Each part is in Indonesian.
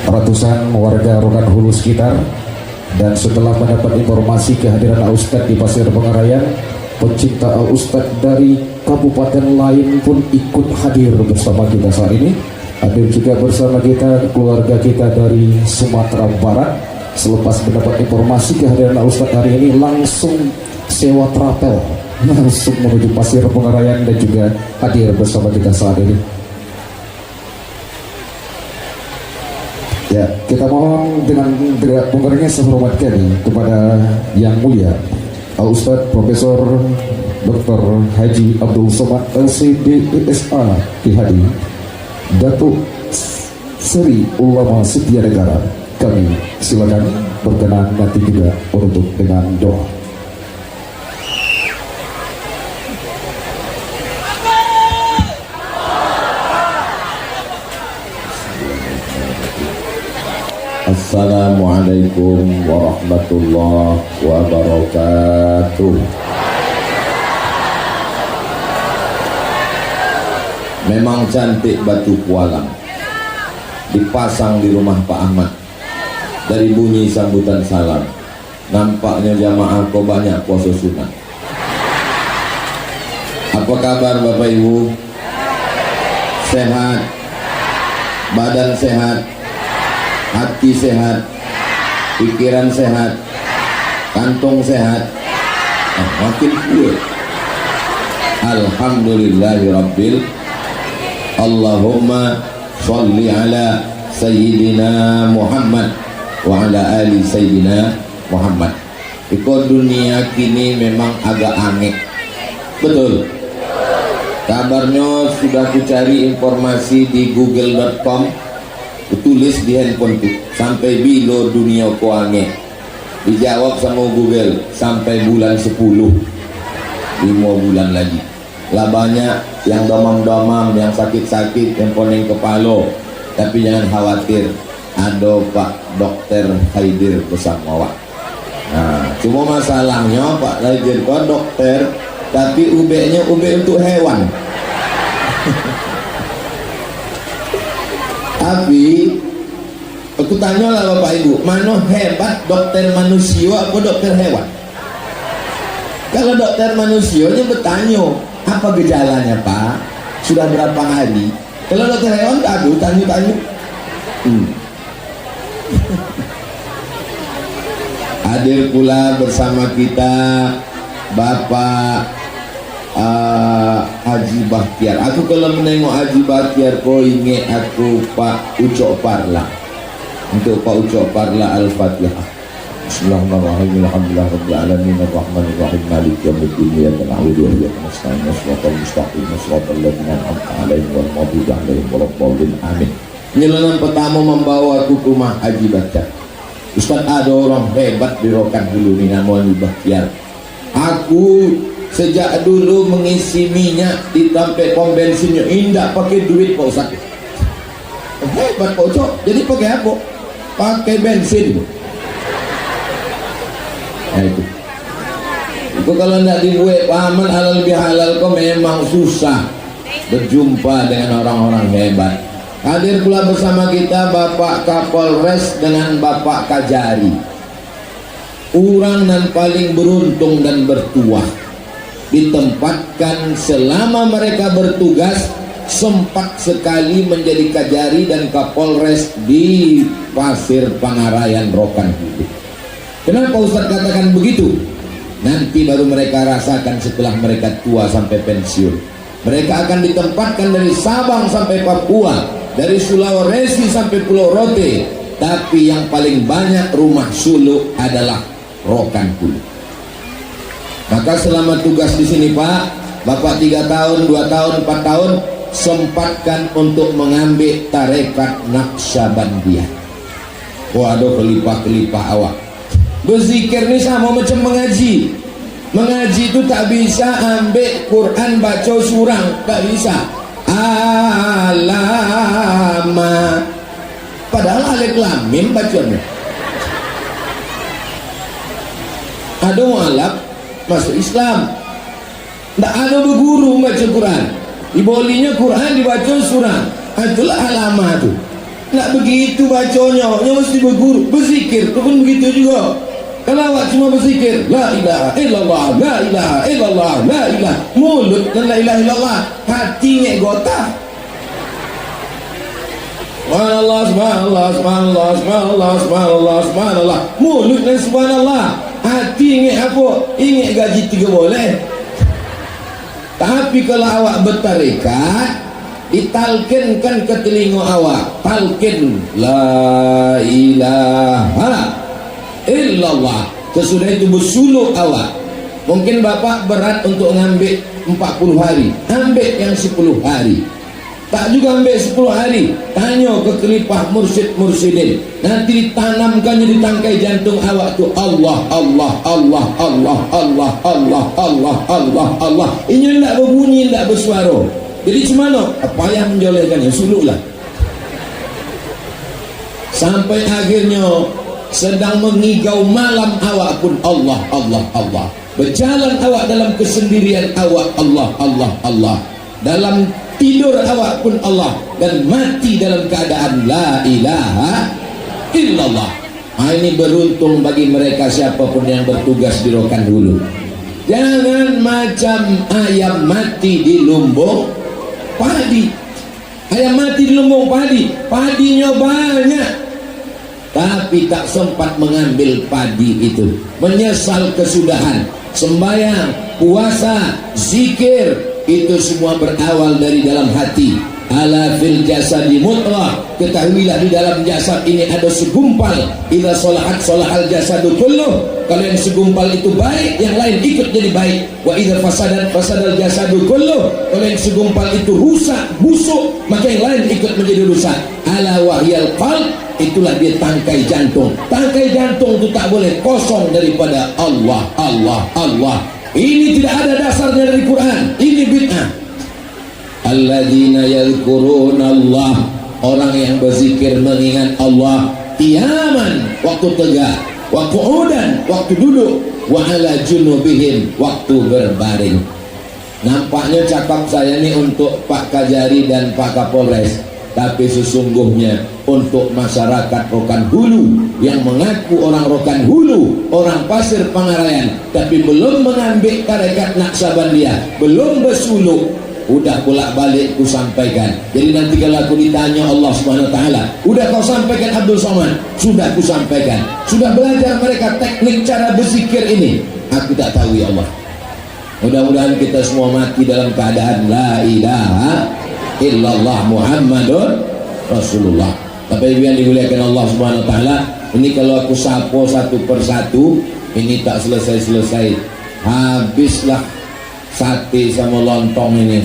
ratusan warga Rokan Hulu sekitar. Dan setelah mendapat informasi kehadiran Ustadz di Pasir Pengarayan, pencinta Ustadz dari kabupaten lain pun ikut hadir bersama kita saat ini. Hadir juga bersama kita keluarga kita dari Sumatera Barat. Selepas mendapat informasi kehadiran Ustadz hari ini, langsung sewa trapel langsung menuju Pasir Pengarayan dan juga hadir bersama kita saat ini. Ya, kita mohon dengan pengeringnya sehormat kami kepada Yang Mulia Al-Ustadz Profesor Dr. Haji Abdul Somad LCD SH PhD, Datuk Seri Ulama Setia Negara. Kami silakan berkenan nanti juga untuk dengan doa. Assalamualaikum warahmatullahi wabarakatuh. Memang cantik batu kualang dipasang di rumah Pak Ahmad. Dari bunyi sambutan salam nampaknya jamaah kok banyak puasa sunat. Apa kabar Bapak Ibu? Sehat? Badan sehat? Hati sehat, pikiran sehat, kantong sehat, makin kuat. Alhamdulillahirabbil. Allahumma sholli ala Sayyidina Muhammad wa ala ali Sayyidina Muhammad. Iko dunia kini memang agak aneh. Betul. Kabarnya sudah kucari informasi di google.com, tulis di handphone tuh, sampai bilo dunia koange. Dijawab sama Google sampai bulan 10, 5 bulan lagi. Lah banyak yang domam-domam, yang sakit-sakit, yang poning kepala. Tapi jangan khawatir, ada Pak Dokter Haidir bersama wak. Nah, cuma masalahnya Pak Haidir kok dokter, tapi UB-nya UB untuk hewan. Tapi aku tanya lah Bapak Ibu, mana hebat dokter manusia apa dokter hewan? Kalau dokter manusianya bertanya, apa gejalanya Pak? Sudah berapa hari? Kalau dokter hewan, aduh tanya-tanya. Hadir pula bersama kita Bapak Haji Bahtiar. Aku kalau menengok Haji Bahtiar kau ingat aku Pak Ucok Parla. Untuk Pak Ucok Parla Al-Fatihah. Bismillahirrahmanirrahim. Alhamdulillahirabbil alamin arrahmanir rahim maliki yaumiddin iyyaka na'budu wa iyyaka nasta'in shiratal mustaqim shiratal ladzina an'amta 'alaihim ghairil maghdubi 'alaihim waladdallin. Amin. Penyelenggaraan pertama membawa aku ke rumah Haji Bahtiar. Ustaz, ada orang hebat di Rokan dulu nih namanya Bahtiar. Aku sejak dulu mengisi minyak di tempat pom bensinnya indah pakai duit Pak Ustaz. Hebat Pak Ucok. Jadi pakai apa? Pakai bensin. Nah itu kalau tidak dibuat pahaman halal bihalal kok memang susah berjumpa dengan orang-orang hebat. Hadir pula bersama kita Bapak Kapolres dengan Bapak Kajari. Orang yang paling beruntung dan bertuah, ditempatkan selama mereka bertugas sempat sekali menjadi Kajari dan Kapolres di Pasir Pengarayan Rokan Hulu. Kenapa Ustaz katakan begitu? Nanti baru mereka rasakan setelah mereka tua sampai pensiun. Mereka akan ditempatkan dari Sabang sampai Papua, dari Sulawesi sampai Pulau Rote, tapi yang paling banyak rumah suluk adalah Rokan Hulu. Maka selama tugas di sini Pak, Bapak 3 tahun, 2 tahun, 4 tahun sempatkan untuk mengambil tarekat Naqsyabandiyah. Waduh, kelipah-kelipah awak. Berzikir ini sama macam mengaji. Mengaji itu tak bisa ambil Quran baca surang, tak bisa. Alama. Padahal alif lam mim bacanya. Ada mualaf masuk Islam. Tak ada berguru baca Quran. Dibolinya Quran dibaca surang. Itulah alama tu. nak begitu bacanya, yang mesti berguru, berzikir tu pun begitu juga. Kalau awak cuma berzikir la ilaha illallah, la ilaha illallah, la ilaha, mulut dan la ilaha illallah, hati ngek gotah. Subhanallah, subhanallah, subhanallah, subhanallah, subhanallah, subhanallah, mulut dan subhanallah, hati ngek apa? Ingek gaji 3 boleh. Tapi kalau awak bertarekat, ditalkinkan ke telinga awak, talkin la ilaha illallah. Sesudah itu bersuluk awak. Mungkin bapak berat untuk ngambil 40 hari, ambil yang 10 hari. Tak juga ambil 10 hari, tanya ke kelipah mursyid-mursyidin, nanti ditanamkannya di tangkai jantung awak tu Allah, Allah, Allah, Allah, Allah, Allah, Allah, Allah, Allah. Ini tidak berbunyi, tidak bersuara. Jadi cemana? Apa yang menjolehkannya? Suluklah. Sampai akhirnya sedang mengigau malam awak pun Allah, Allah, Allah. Berjalan awak dalam kesendirian awak Allah, Allah, Allah. Dalam tidur awak pun Allah. Dan mati dalam keadaan la ilaha illallah. Ini beruntung bagi mereka siapapun yang bertugas di Rokan Hulu. Jangan macam ayam mati di lumbung padi. Ayam mati di lumbung padi, padinya banyak, tapi tak sempat mengambil padi itu. Menyesal kesudahan. Sembahyang, puasa, zikir, itu semua berawal dari dalam hati. Ala fil jasadi mutrah, ketahuilah di dalam jasad ini ada segumpal. Idza salahat salahal jasadu kulluh. Kalau yang segumpal itu baik, yang lain ikut jadi baik. Wa idza fasadat fasadal jasadu kulluh. Kalau yang segumpal itu rusak, busuk, maka yang lain ikut menjadi rusak. Ala wahyal qalb, itulah dia tangkai jantung. Tangkai jantung itu tak boleh kosong daripada Allah, Allah, Allah. Ini tidak ada dasarnya dari Quran. Ini bid'ah. Alladzina yadhkuruna Allah, orang yang berzikir mengingat Allah qiyaman, waktu tegak, wa qu'udan, waktu duduk, wa ala junubihim, waktu berbaring. Nampaknya cakap saya ini untuk Pak Kajari dan Pak Kapolres, tapi sesungguhnya untuk masyarakat Rokan Hulu yang mengaku orang Rokan Hulu, orang Pasir Pangarayan, tapi belum mengambil tarekat Naksabandia, belum bersuluk. Udah bolak-balik ku sampaikan. Jadi nanti kalau aku ditanya Allah Subhanahu wa taala, "Udah kau sampaikan Abdul Somad?" Sudah ku sampaikan. Sudah belajar mereka teknik cara berzikir ini? Aku tak tahu ya Allah. Mudah-mudahan kita semua mati dalam keadaan la ilaha illallah Muhammadun Rasulullah. Tapi yang dimuliakan Allah Subhanahu wa taala, ini kalau aku sapo satu persatu, ini tak selesai-selesai. Habislah sate sama lontong ini.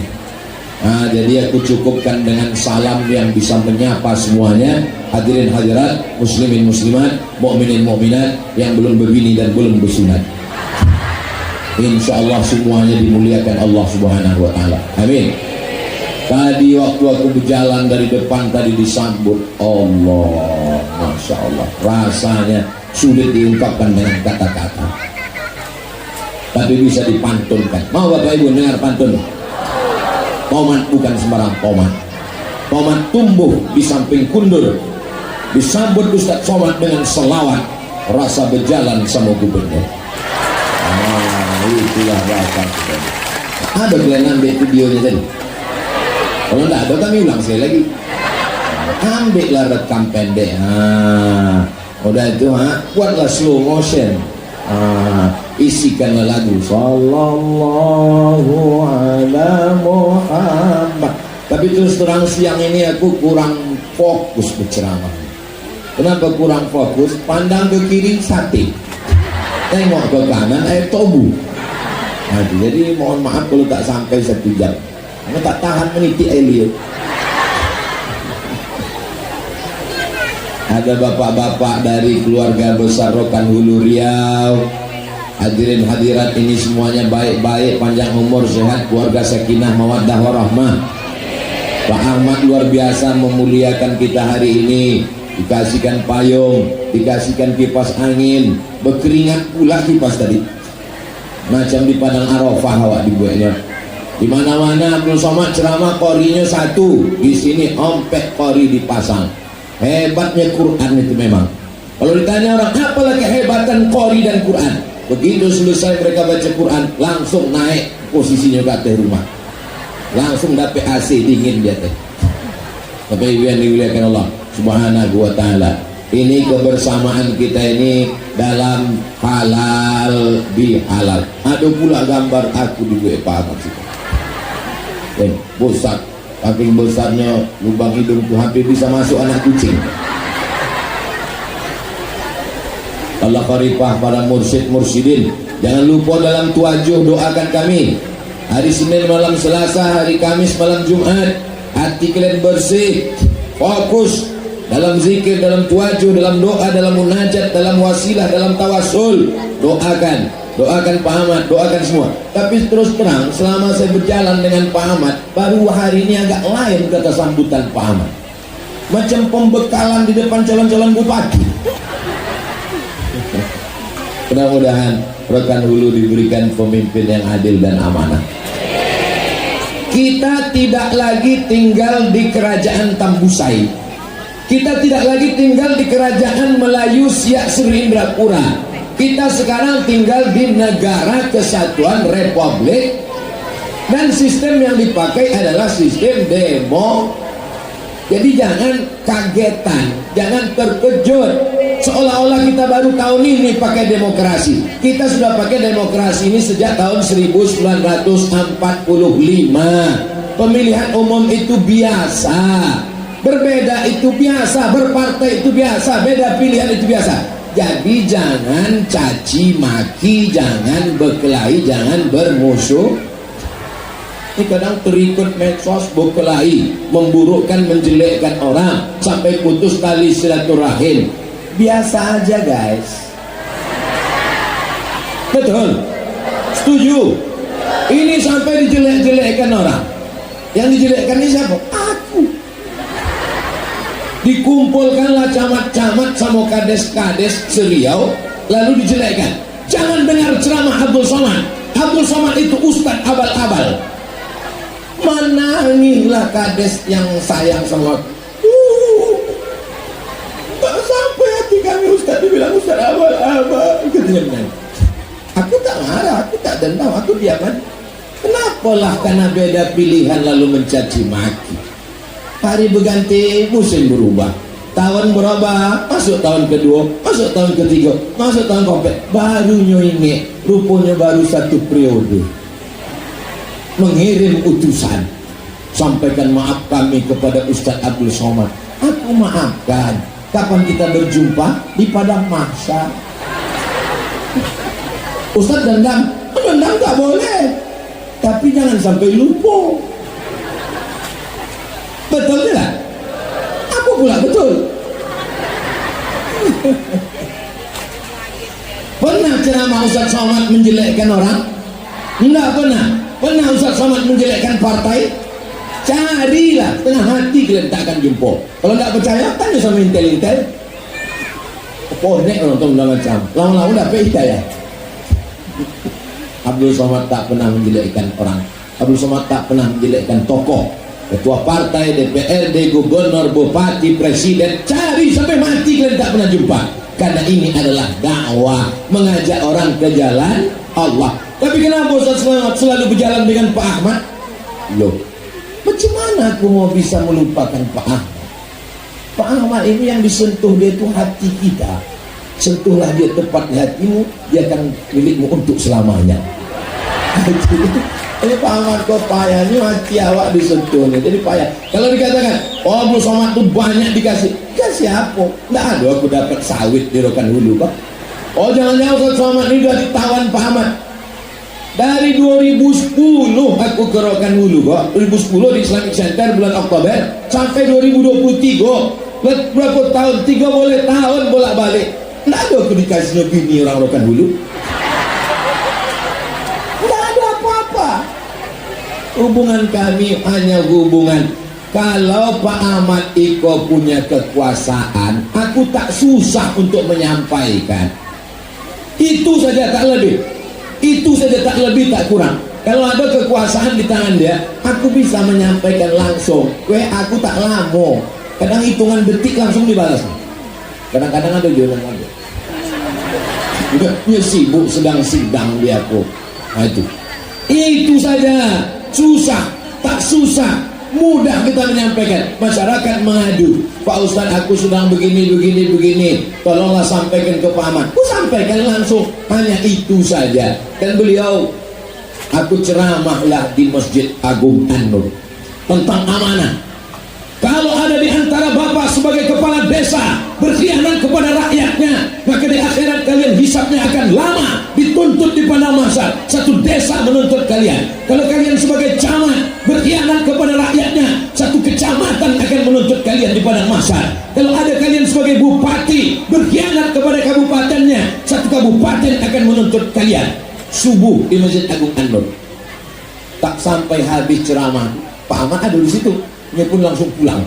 Nah, jadi aku cukupkan dengan salam yang bisa menyapa semuanya. Hadirin hadirat, muslimin muslimat, mukminin mukminat yang belum berbini dan belum bersunat. Insyaallah semuanya dimuliakan Allah Subhanahu wa taala. Amin. Tadi waktu aku berjalan dari depan tadi disambut Allah, Masya Allah, rasanya sulit diungkapkan dengan kata-kata, tapi bisa dipantunkan. Mau Bapak Ibu dengar pantun? Tomat bukan sembarang tomat. Tomat tumbuh di samping kundur. Disambut Ustaz Somad dengan selawat, rasa berjalan sama gubernur. Itulah bahasa. Ada kalian ambil videonya tadi? Kalau tidak ada kami ulang sekali lagi. Ambillah rekam pendek. Udah itu buatlah slow motion. Isikanlah lagu Sallallahu ala Muhammad. Tapi terus terang siang ini aku kurang fokus berceramah. Kenapa kurang fokus? Pandang ke kiri sate, tengok ke kanan tobu. Jadi mohon maaf kalau tak sampai 1 jam, karena tak tahan meniti Elliot. Ada bapak-bapak dari keluarga besar Rokan Hulu Riau. Hadirin hadirat ini semuanya baik-baik, panjang umur, sehat, keluarga sakinah mawaddah warahmah. Pak Ahmad luar biasa memuliakan kita hari ini. Dikasihkan payung, dikasihkan kipas angin, berkeringat pula kipas tadi. Macam di padang Arafah awak dibuatnya. Di mana-mana Abdul Somad ceramah korinya 1, di sini ompek kori dipasang. Hebatnya Quran itu memang. Kalau ditanya orang, apalah kehebatan Qori dan Quran? Begitu selesai mereka baca Quran, langsung naik posisinya ke atas rumah. Langsung dapat AC dingin dia teh. Tapi yang dimuliakan Allah Subhanahu wa taala. Ini kebersamaan kita ini dalam halal bihalal. Ada pula gambar aku di WA maksudnya. Bosak, saking besarnya lubang hidungku hampir bisa masuk anak kucing. Allah karipah para mursyid-mursyidin, jangan lupa dalam tuajuh doakan kami. Hari Senin malam Selasa, hari Kamis malam Jumat, hati kalian bersih, fokus dalam zikir, dalam tuajuh, dalam doa, dalam munajat, dalam wasilah, dalam tawasul. Doakan Pak Ahmad, doakan semua. Tapi terus terang, selama saya berjalan dengan Pak Ahmad, baru hari ini agak lain kata sambutan Pak Ahmad. Macam pembekalan di depan calon-calon bupati. Mudah-mudahan Rokan Hulu diberikan pemimpin yang adil dan amanah. Kita tidak lagi tinggal di kerajaan Tambusai. Kita tidak lagi tinggal di kerajaan Melayu Siak Sri Indrapura. Kita sekarang tinggal di negara kesatuan Republik, dan sistem yang dipakai adalah sistem demo. Jadi jangan kagetan, jangan terkejut seolah-olah kita baru tahun ini pakai demokrasi. Kita sudah pakai demokrasi ini sejak tahun 1945. Pemilihan umum itu biasa, berbeda itu biasa, berpartai itu biasa, beda pilihan itu biasa. Jadi jangan caci maki, jangan berkelahi, jangan bermusuh. Ini kadang terikut medsos, berkelahi, memburukkan, menjelekkan orang sampai putus tali silaturahim. Biasa aja guys. Betul? Setuju? Ini sampai dijelek-jelekkan orang. Yang dijelekkan ini siapa? Aku. Dikumpulkanlah camat-camat sama kades-kades Seriau, lalu dijelekkan. Jangan dengar ceramah Abdul Somad. Abdul Somad itu ustadz abal-abal. Menangilah kades yang sayang sama sampai hati kami ustaz dibilang ustaz abal-abal. Aku tak marah, aku tak dendam, aku diam aja. Kenapalah karena beda pilihan lalu mencaci maki. Hari berganti, musim berubah, tahun berubah, masuk tahun kedua, masuk tahun ketiga, masuk tahun keempat, barunya ingat rupanya baru satu periode. Mengirim utusan, sampaikan maaf kami kepada Ustadz Abdul Somad. Aku maafkan. Kapan kita berjumpa? Di padang mahsyar. Ustadz dendam tak boleh, tapi jangan sampai lupa. Betul tidak? Aku pula betul. Pernah ceramah Ustadz Somad menjelekkan orang? Enggak pernah. Pernah Ustaz Somad menjelekkan partai? Carilah, tengah hati kalian tak akan jumpa. Kalau tak percaya, tanya sama intel-intel. Ponek nonton macam lama-lama dapat hidayah. Abdul Somad tak pernah menjelekkan orang. Abdul Somad tak pernah menjelekkan tokoh, ketua partai, DPRD, gubernur, bupati, presiden. Cari sampai mati kalian tak pernah jumpa. Karena ini adalah dakwah, mengajak orang ke jalan Allah. Tapi kenapa Ustaz selalu berjalan dengan Pak Ahmad? Loh, macam mana aku mau bisa melupakan Pak Ahmad? Pak Ahmad ini yang disentuh dia itu hati kita. Sentuhlah dia tepat di hatimu, dia akan milikmu untuk selamanya. Ini Pak Ahmad kau payah, ini hati awak disentuhnya, jadi payah. Kalau dikatakan, oh Abdul Somad itu banyak dikasih apa? Nggak ada aku dapat sawit di Rokan Hulu, Pak. Oh jangan-jangan Ustaz Somad ini sudah ditawan Pak Ahmad. Dari 2010 aku ke Rokan Hulu, Pak. 2010 di Islamic Center bulan Oktober sampai 2023. Berapa tahun? 3 boleh tahun bolak-balik. Nggak ada aku dikasihnya bini orang Rokan Hulu. Nggak ada apa-apa. Hubungan kami hanya hubungan. Kalau Pak Ahmad Iko punya kekuasaan, aku tak susah untuk menyampaikan. Itu saja tak lebih. Itu saja tak lebih tak kurang. Kalau ada kekuasaan di tangan dia, aku bisa menyampaikan langsung. Aku tak lama. Kadang hitungan detik langsung dibalas. Kadang-kadang ada jalan lagi. Udah sibuk sedang sidang dia aku. Nah itu saja. Susah, tak susah, mudah kita menyampaikan. Masyarakat mengadu, Pak Ustadz aku sedang begini, tolonglah sampaikan ke Pak Ahmad. Aku sampaikan langsung, hanya itu saja. Dan beliau, aku ceramahlah di Masjid Agung An-Nur tentang amanah. Kalau ada di antara bapak sebagai kepala desa berkhianat kepada rakyatnya, maka di akhirat kalian hisabnya akan lama, dituntut di padang mahsyar. Satu desa menuntut kalian. Kalau kalian sebagai camat berkhianat kepada rakyatnya, satu kecamatan akan menuntut kalian di padang mahsyar. Kalau ada kalian sebagai bupati berkhianat kepada kabupatennya, satu kabupaten akan menuntut kalian. Subuh di Masjid Agung An-Nur, tak sampai habis ceramah, Pak Ahmad ada di situ. Dia pun langsung pulang.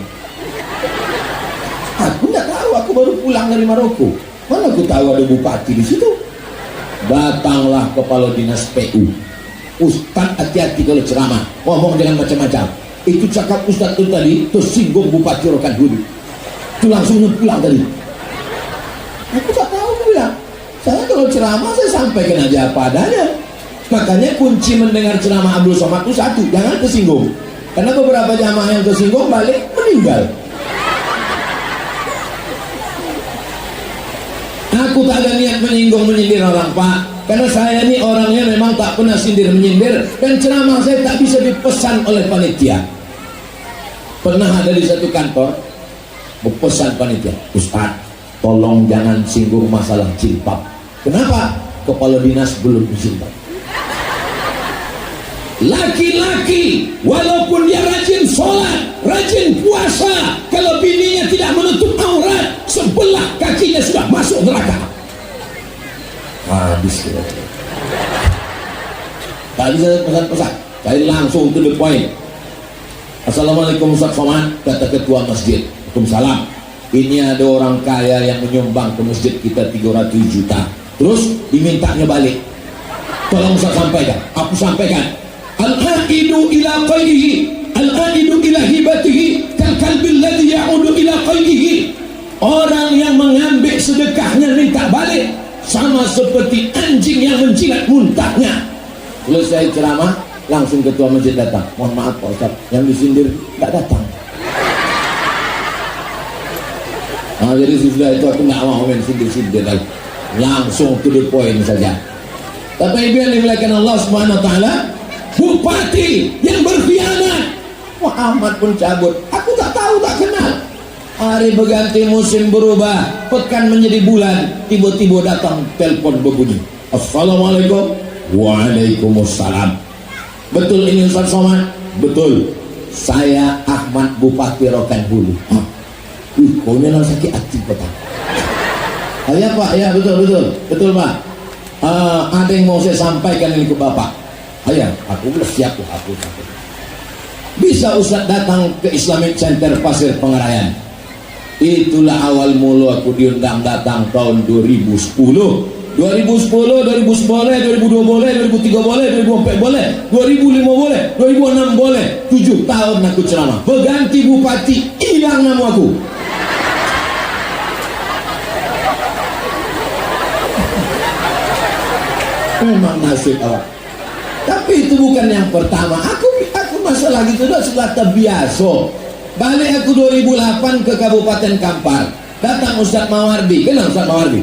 Aku nggak tahu, aku baru pulang dari Maroko. Mana aku tahu ada bupati di situ. Datanglah kepala dinas PU. Ustaz, hati-hati kalau ceramah, ngomong jangan macam-macam. Itu cakap Ustaz itu tadi tersinggung Bupati Rokan Hulu. Itu langsung pulang tadi. Aku tak tahu, aku bilang, saya kalau ceramah saya sampaikan aja apa adanya. Makanya kunci mendengar ceramah Abdul Somad itu satu, jangan tersinggung. Karena beberapa jamaah yang tersinggung balik meninggal. Aku tak ada niat menyindir orang, Pak. Karena saya ini orangnya memang tak pernah sindir menyindir, dan ceramah saya tak bisa dipesan oleh panitia. Pernah ada di satu kantor berpesan panitia, Ustaz, tolong jangan singgung masalah jilbab. Kenapa? Kepala dinas belum berjilbab. Laki-laki walaupun dia rajin sholat, rajin puasa, kalau bininya tidak menutup aurat, sebelah kakinya sudah masuk neraka. Habis kita. Tadi saya pesan-pesan, saya langsung to the point. Assalamualaikum Ustaz Somad, kata ketua masjid. Waalaikumsalam. Ini ada orang kaya yang menyumbang ke masjid kita 300 juta. Terus dimintanya balik. Tolong Ustaz sampaikan. Aku sampaikan. Al-aidu ila qaydihi, al-aidu ila hibatihi, kal-kalbi alladhi ya'udu ila qaydihi. Orang yang mengambil sedekahnya minta balik sama seperti anjing yang menjilat muntahnya. Selesai ceramah, langsung ketua masjid datang. Mohon maaf Pak Ustaz, yang disindir tak datang. Nah, jadi sudah itu aku nggak mau main sindir-sindir lagi. Langsung to the point saja. Tapi ibu yang dimuliakan Allah Subhanahu Wa Taala, bupati yang berkhianat, Muhammad pun cabut. Aku tak tahu, tak kenal. Hari berganti, musim berubah, pekan menjadi bulan, tiba-tiba datang telepon berbunyi, Assalamualaikum. Waalaikumsalam. Betul ini Ustaz Somad? Betul. Saya Ahmad Bupati Rokan Hulu. Kau memang sakit hati Pak. Ya Pak, ya betul Pak. Ada yang mau saya sampaikan ini ke Bapak. Ayah, aku udah siap tuh, aku sampai. Bisa Ustaz datang ke Islamic Center Pasir Pengarayan. Itulah awal mula aku diundang datang tahun 2010. 2010, 2011 boleh, 2002 boleh, 2003 boleh, 2004 boleh, 2005 boleh, 2006 boleh. 7 tahun aku ceramah. Berganti bupati, hilang nama aku. Memang nasib awak. Tapi itu bukan yang pertama. Aku masalah gitu dah sudah terbiasa. Balik aku 2008 ke Kabupaten Kampar. Datang Ustaz Mawardi. Kenal Ustaz Mawardi?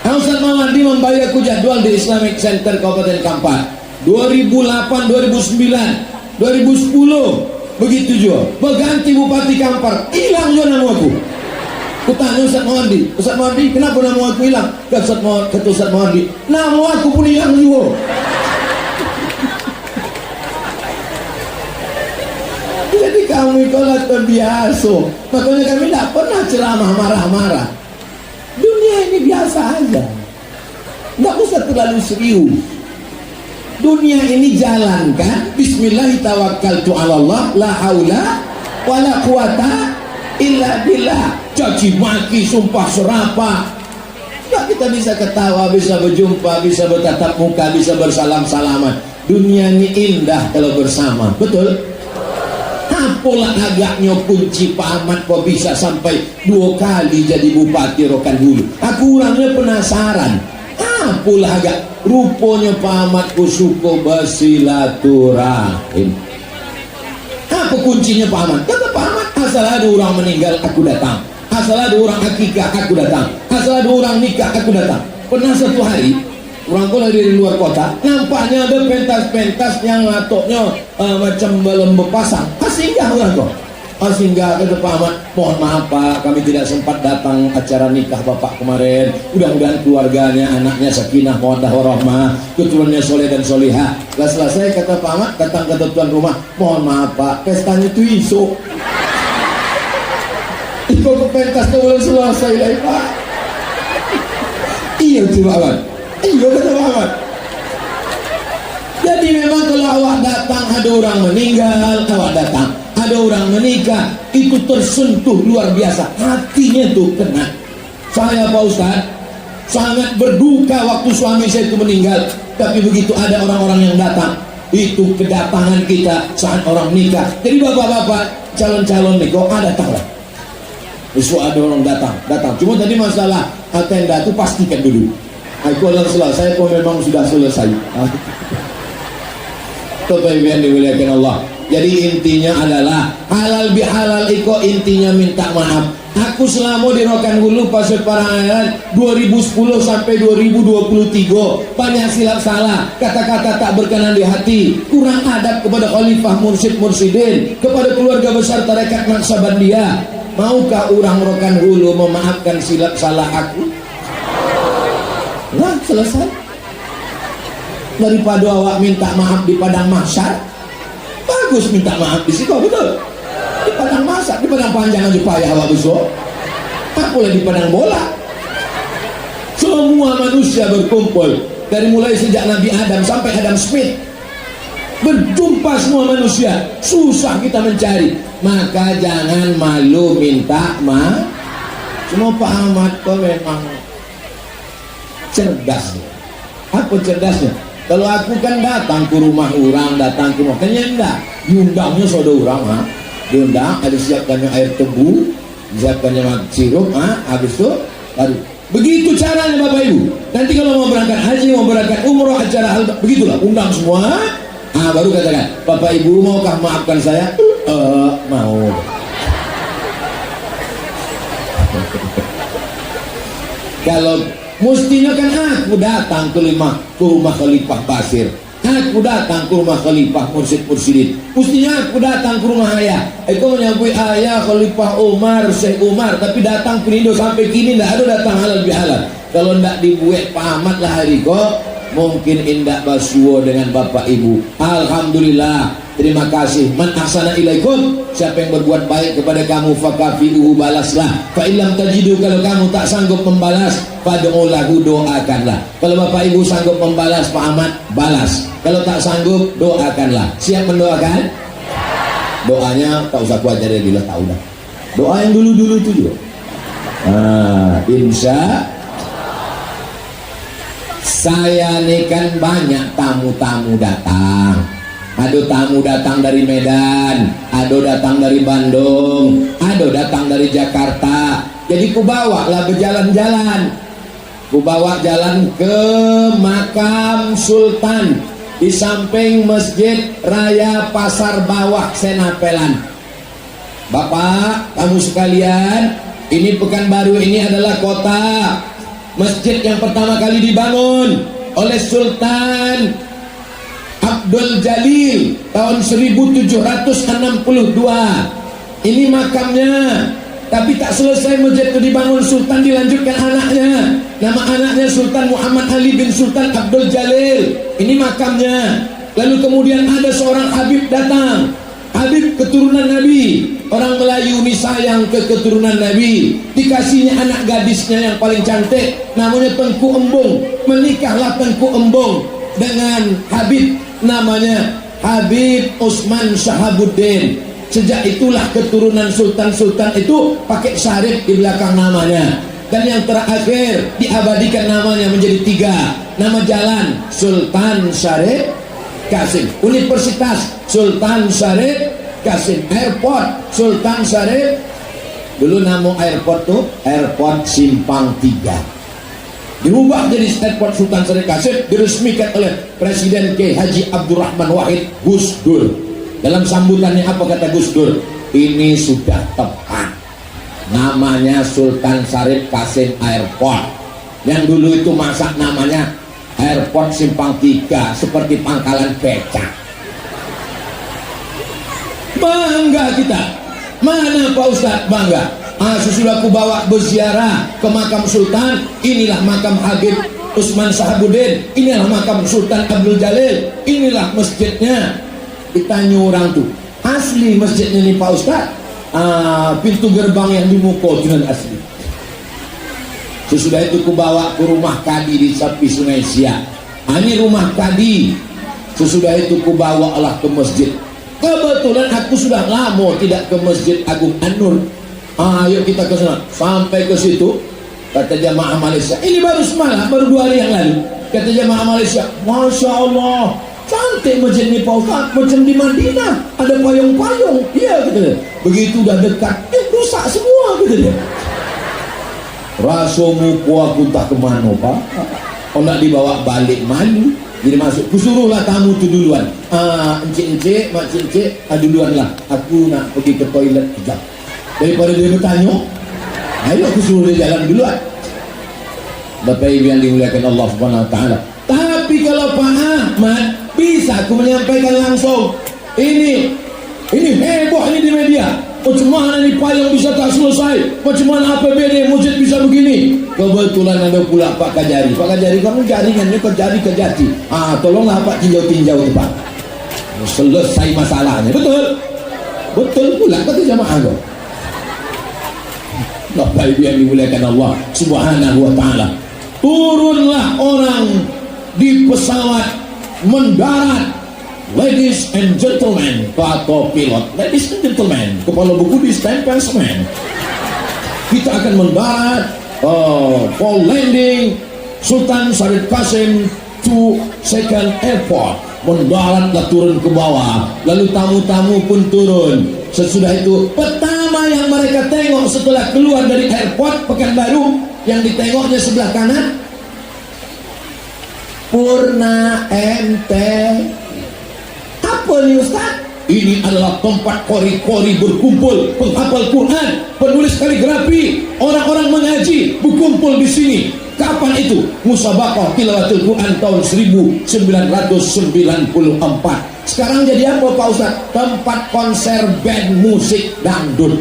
Ustaz Mawardi membagi aku jadwal di Islamic Center Kabupaten Kampar. 2008, 2009, 2010 begitu juga. Berganti Bupati Kampar, hilang juga nama aku. Aku tanya Ustaz Mawardi, kenapa nama aku hilang? Kata Ustaz Mawardi, nama aku pun hilang juga. Jadi kami kalau terbiasa, makanya kami tidak pernah ceramah marah-marah. Dunia ini biasa aja, tidak usah terlalu serius. Dunia ini jalankan, Bismillahirrahmanirrahim, la haula wala quwata illa billah. Caci maki, sumpah serapah, tidak kita bisa ketawa, bisa berjumpa, bisa bertatap muka, bisa bersalam-salaman. Dunia ini indah kalau bersama, betul? Apalah agaknya kunci Pak Ahmad kok bisa sampai 2 kali jadi Bupati Rokan Hulu. Aku orangnya penasaran. Apalah agak rupanya Pak Ahmad ku suka bersilaturahim. Apa kuncinya Pak Ahmad? Kata Pak Ahmad, asal ada orang meninggal aku datang, asal ada orang akikah aku datang, asal ada orang nikah aku datang. Pernah satu hari orang pun dari luar kota, nampaknya ada pentas-pentas yang latoknya macam belum berpasang. Singgah orang kok. Singgah kata Pak Ahmad, mohon maaf Pak, kami tidak sempat datang acara nikah Bapak kemarin. Mudah-mudahan keluarganya, anaknya sakinah, mawaddah warahmah, keturunannya soleh dan solihah. Setelah selesai kata Pak Ahmad, datang ke tuan rumah, mohon maaf Pak, pestanya itu isu. Ikut ke pentas itu belum selesai lagi Pak. Iya itu Pak Ahmad. Iya kata Pak Ahmad. Jadi memang kalau awak datang ada orang meninggal, awak datang ada orang menikah, itu tersentuh luar biasa, hatinya tuh kena. Saya Pak Ustadz sangat berduka waktu suami saya itu meninggal, tapi begitu ada orang-orang yang datang, itu kedatangan kita saat orang nikah. Jadi bapak-bapak calon-calon nikah ada datang lah. Besok ada orang datang. Cuma tadi masalah tenda itu pastikan dulu. Aku kalau selesai, kok memang sudah selesai. Bapak Ibu yang dimuliakan Allah. Jadi intinya adalah halal bihalal iko, intinya minta maaf. Aku selama di Rokan Hulu Pasir Parangairan 2010 sampai 2023 banyak silap salah, kata-kata tak berkenan di hati, kurang adab kepada khalifah mursyid-mursyidin, kepada keluarga besar tarekat Naksabandia. Maukah orang Rokan Hulu memaafkan silap salah aku? Nah, selesai. Daripada awak minta maaf di padang mahsyar, bagus minta maaf di situ, betul? Di padang mahsyar, di padang panjang aja payah awak besok. Tak boleh di padang bola. Semua manusia berkumpul dari mulai sejak Nabi Adam sampai Adam Smith. Berjumpa semua manusia, susah kita mencari. Maka jangan malu minta maaf. Semua Pak Ahmad kok memang cerdas. Apa cerdasnya? Kalau aku kan datang ke rumah orang, datang ke rumah, kayaknya enggak. Diundangnya saudara orang, diundang, ada siapkannya air tebu, siapkannya sirup, habis itu baru. Begitu caranya Bapak Ibu. Nanti kalau mau berangkat haji, mau berangkat umroh, acara hal begitulah, undang semua. Baru katakan, Bapak Ibu maukah maafkan saya? Mau. Kalau mestinya kan aku datang ke rumah Khalifah Basir, aku datang ke rumah Khalifah Mursyid-Mursyidin, mestinya aku datang ke rumah ayah. Aku menyambut ayah Khalifah Umar, Syekh Umar, tapi datang ke Indo sampai kini tidak ada datang halal bihalal. Kalau tidak dibuat Pak Ahmad lah hari kok, mungkin indak basuo dengan Bapak Ibu. Alhamdulillah, terima kasih. Man ahsana ilaikum, siapa yang berbuat baik kepada kamu fakafi'uhu, balaslah. Fa illam tajidu, kalau kamu tak sanggup membalas, fad'u lahu, doakanlah. Kalau Bapak Ibu sanggup membalas Pak Ahmad, balas. Kalau tak sanggup, doakanlah. Siap mendoakan? Doanya tak usah kuajar dia bila tahu dah. Doa yang dulu-dulu itu juga. Insya saya ini kan banyak tamu-tamu datang. Ada tamu datang dari Medan, ada datang dari Bandung, ada datang dari Jakarta. Jadi ku bawa lah berjalan-jalan. Ku bawa jalan ke makam Sultan di samping Masjid Raya Pasar Bawah Senapelan. Bapak, kamu sekalian, ini Pekanbaru ini adalah kota masjid yang pertama kali dibangun oleh Sultan Abdul Jalil tahun 1762. Ini makamnya. Tapi tak selesai masjid itu dibangun, Sultan dilanjutkan anaknya. Nama anaknya Sultan Muhammad Ali bin Sultan Abdul Jalil. Ini makamnya. Lalu kemudian ada seorang Habib datang. Habib keturunan Nabi. Orang Melayu ini sayang ke keturunan Nabi. Dikasihnya anak gadisnya yang paling cantik, namanya Tengku Embung. Menikahlah Tengku Embung dengan Habib, namanya Habib Usman Shahabuddin. Sejak itulah keturunan sultan-sultan itu pakai syarif di belakang namanya. Dan yang terakhir diabadikan namanya menjadi 3. Nama jalan Sultan Syarif Kasim, Universitas Sultan Syarif Kasim Airport Sultan Syarif. Dulu nama airport tuh Airport Simpang 3, dirubah jadi Airport Sultan Syarif Kasim, diresmikan oleh Presiden K. Haji Abdurrahman Wahid Gus Dur. Dalam sambutannya apa kata Gus Dur? Ini sudah tepat, namanya Sultan Syarif Kasim Airport. Yang dulu itu masa namanya Airport Simpang 3, seperti pangkalan becak. Bangga kita. Mana Pak Ustadz? Bangga. Sesudah aku bawa berziarah ke makam Sultan, inilah makam Habib Usman Sahabuddin, inilah makam Sultan Abdul Jalil, inilah masjidnya. Ditanya orang tuh, asli masjidnya nih Pak Ustadz? Pintu gerbang yang di Muko dengan asli. Sesudah itu ku bawa ke rumah Kadi di Sapi Sungai Siak. Ini rumah Kadi. Sesudah itu ku bawa Allah ke masjid. Kebetulan aku sudah lama tidak ke Masjid Agung An-Nur. Ayo kita ke sana. Sampai ke situ, kata jamaah Malaysia, ini baru semalam, baru 2 hari yang lalu. Kata jamaah Malaysia, Masya Allah, cantik masjid ini Pak Ustaz, macam di Madinah, ada payung-payung. Iya, kata dia. Begitu udah dekat, rusak semua, kata dia. Rasamu aku tak kemana Pak. Kalau nak dibawa balik malu. Jadi masuk, kusuruhlah tamu tu duluan. Encik-encik, makcik-encik, duluan lah. Aku nak pergi ke toilet kejap. Daripada dia bertanya, ayo aku suruh dia jalan duluan. Bapak Ibu yang dimuliakan Allah Subhanahu Wa Taala. Tapi kalau Pak Ahmad bisa aku menyampaikan langsung, ini heboh ini di media. Macam mana ni payung bisa tak selesai? Macam mana APBD masjid bisa begini? Kebetulan ada pula Pak Kajari. Pak Kajari, kamu jaringannya ke Jati. Tolonglah Pak tinjau-tinjau itu Pak. Selesai masalahnya. Betul? Betul pula kata jamaah tu. Bapak Ibu yang dimuliakan Allah Subhanahu Wa Taala. Turunlah orang di pesawat, mendarat. Ladies and gentlemen, Pak Pilot, ladies and gentlemen, kepala buku di stempel semen. Kita akan mendarat, for landing Sultan Syarif Kasim to second airport. Mendaratlah, turun ke bawah, lalu tamu-tamu pun turun. Sesudah itu, pertama yang mereka tengok setelah keluar dari airport Pekanbaru, yang ditengoknya sebelah kanan, Purna MT. Apa nih Ustaz? Ini adalah tempat kori-kori berkumpul, penghafal Quran, penulis kaligrafi, orang-orang mengaji berkumpul di sini. Kapan itu? Musabaqah tilawatul Quran tahun 1994. Sekarang jadi apa Pak Ustaz? Tempat konser band musik dangdut.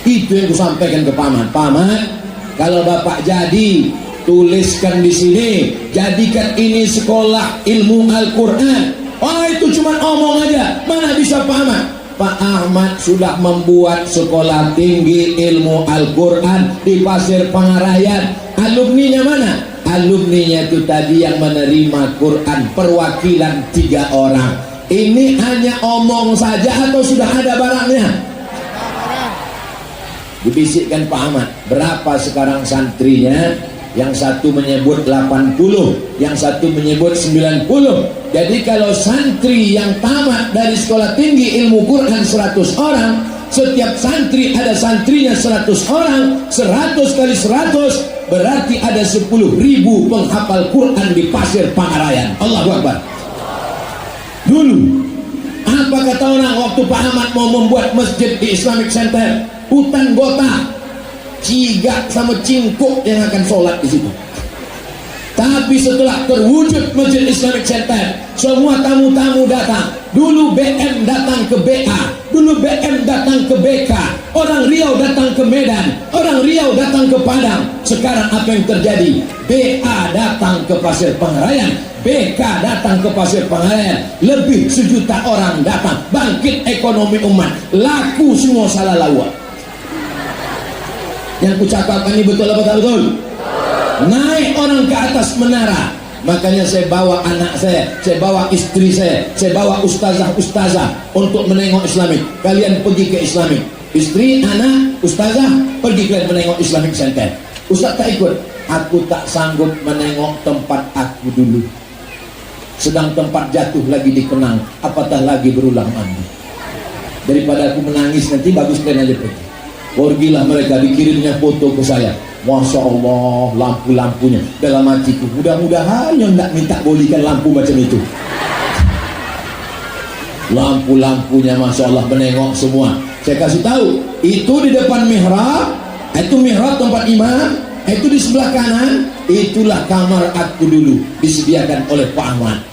Itu yang aku sampaikan ke Paman. Paman, kalau Bapak jadi, tuliskan di sini, jadikan ini sekolah ilmu Al-Quran. Itu cuma omong aja, mana bisa Pak Ahmad? Pak Ahmad sudah membuat sekolah tinggi ilmu Al-Quran di Pasir Pangarayan. Alumninya mana? Alumninya itu tadi yang menerima Quran, perwakilan 3 orang. Ini hanya omong saja atau sudah ada barangnya? Dibisikkan Pak Ahmad, berapa sekarang santrinya? Yang satu menyebut 80, yang satu menyebut 90. Jadi kalau santri yang tamat dari sekolah tinggi ilmu Quran 100 orang, setiap santri ada santrinya 100 orang, 100 kali 100 berarti ada 10.000 penghafal Quran di Pasir Pangarayan. Allahu Akbar. Dulu apa kata orang waktu Pak Ahmad mau membuat masjid di Islamic Center? Hutan gota, cigak sama cingkuk yang akan sholat di situ. Tapi setelah terwujud Masjid Islamic Center, semua tamu-tamu datang. Dulu BM datang ke BA, dulu BM datang ke BK, orang Riau datang ke Medan, orang Riau datang ke Padang. Sekarang apa yang terjadi? BA datang ke Pasir Pangarayan, BK datang ke Pasir Pangarayan, lebih 1 juta orang datang. Bangkit ekonomi umat, laku semua salah lawa. Yang kucakapkan ini betul apa tak betul? Naik orang ke atas menara. Makanya saya bawa anak saya bawa istri saya bawa ustazah untuk menengok Islamik. Kalian pergi ke Islamik. Istri, anak, ustazah pergi kalian menengok Islamic Center. Ustaz tak ikut. Aku tak sanggup menengok tempat aku dulu. sedang tempat jatuh lagi dikenang, apatah lagi berulang mandi. Daripada aku menangis nanti, bagus kalian aja pergi. Pergilah mereka, dikirimnya foto ke saya. Masya Allah, lampu-lampunya. Dalam hatiku, mudah-mudahan yang tidak minta bolikan lampu macam itu. Lampu-lampunya Masya Allah menengok semua. Saya kasih tahu, itu di depan mihrab, itu mihrab tempat imam, itu di sebelah kanan, itulah kamar aku dulu, disediakan oleh Pak Ahmad.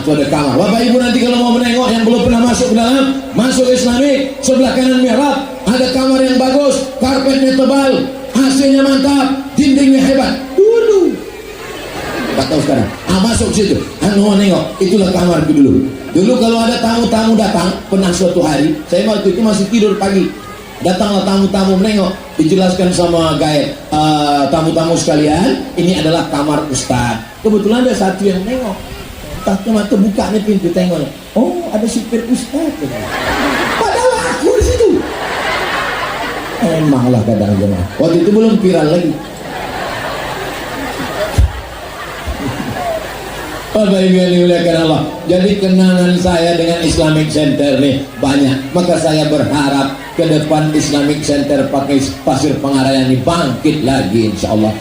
Itu ada kamar. Bapak Ibu nanti kalau mau menengok yang belum pernah masuk ke dalam, masuk Islamik, sebelah kanan mihrab, ada kamar yang bagus, karpetnya tebal, AC-nya mantap, dindingnya hebat. Dulu, tak tahu sekarang. Masuk situ, mau nengok, itulah kamarku dulu. Dulu kalau ada tamu-tamu datang, pernah suatu hari, saya waktu itu masih tidur pagi, datanglah tamu-tamu menengok, dijelaskan sama guide, tamu-tamu sekalian, ini adalah kamar Ustadz. Kebetulan ada satu yang menengok, mata buka nih pintu, tengok, oh ada supir Ustadz. Padahal aku di situ. Emanglah kadang-kadang. Waktu itu belum viral lagi. Bapak Ibu yang dimuliakan Allah, jadi kenangan saya dengan Islamic Center nih banyak. Maka saya berharap ke depan Islamic Center pakai Pasir Pengarayan ini bangkit lagi insya Allah.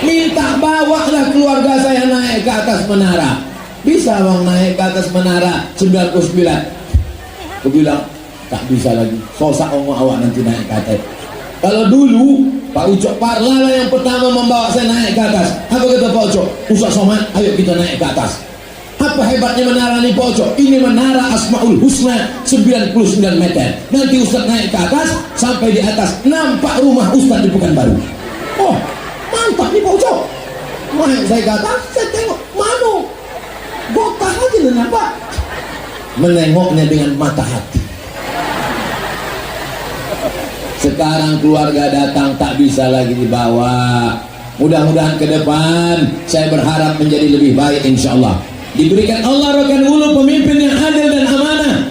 Minta bawalah keluarga saya naik ke atas menara. Bisa bang naik ke atas menara 99? Aku bilang tak bisa lagi, sosak omong awak nanti naik ke atas. Kalau dulu Pak Ucok Parla yang pertama membawa saya naik ke atas. Apa kata Pak Ucok? Ustaz Somad, ayo kita naik ke atas. Apa hebatnya menara ini Pak Ucok? Ini menara Asmaul Husna 99 meter. Nanti Ustaz naik ke atas, sampai di atas nampak rumah Ustaz di Pekanbaru. Oh mantap nih Pak Ucok. Naik saya ke atas, saya tengok mana bokah aja dan nampak. Menengoknya dengan mata hati. Sekarang keluarga datang tak bisa lagi dibawa. Mudah-mudahan ke depan saya berharap menjadi lebih baik insyaallah. Diberikan Allah Rokan Hulu pemimpin yang adil dan amanah.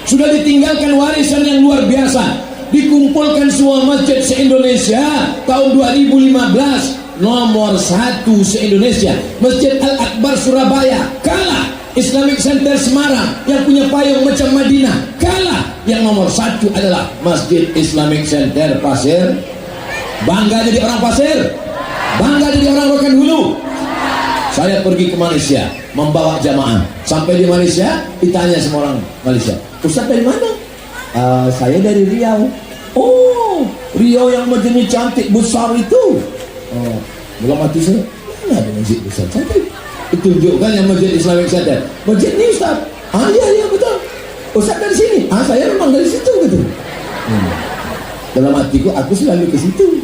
Sudah ditinggalkan warisan yang luar biasa. Dikumpulkan semua masjid se-Indonesia tahun 2015 nomor 1 se-Indonesia. Masjid Al-Akbar Surabaya kalah. Islamic Center Semarang yang punya payung macam Madinah kalah. Yang nomor 1 adalah Masjid Islamic Center Pasir. Bangga jadi orang Pasir, bangga jadi orang Rokan Hulu. Saya pergi ke Malaysia membawa jamaah. Sampai di Malaysia ditanya semua orang Malaysia, Ustaz dari mana? Saya dari Riau. Oh Riau yang masjidnya cantik besar itu. Belum mati saya, mana ada masjid besar cantik? Ditunjukkan yang Masjid Islamic Center. Masjid ini Ustaz. Iya betul. Ustaz dari sini. Saya memang dari situ gitu. Dalam hatiku aku selalu ke situ.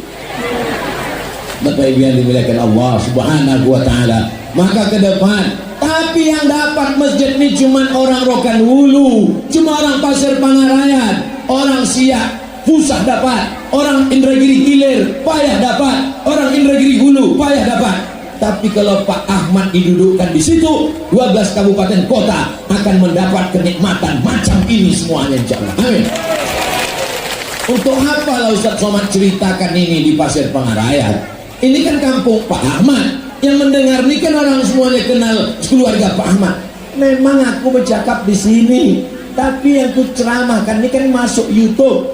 Bapak Ibu yang dimuliakan Allah Subhanahu wa taala. Maka ke depan, tapi yang dapat masjid ini cuma orang Rokan Hulu, cuma orang Pasir Pangarayan, orang Siak, Pusah dapat, orang Indragiri Hilir payah dapat, orang Indragiri Hulu payah dapat. Tapi kalau Pak Ahmad didudukkan di situ, 12 kabupaten kota akan mendapat kenikmatan macam ini semuanya insyaallah. Amin. Untuk apa Ustaz Somad ceritakan ini di Pasir Pangarayan? Ini kan kampung Pak Ahmad. Yang mendengar ini kan orang semuanya kenal keluarga Pak Ahmad. Memang aku bercakap di sini, tapi yang ku ceramahkan ini kan masuk YouTube,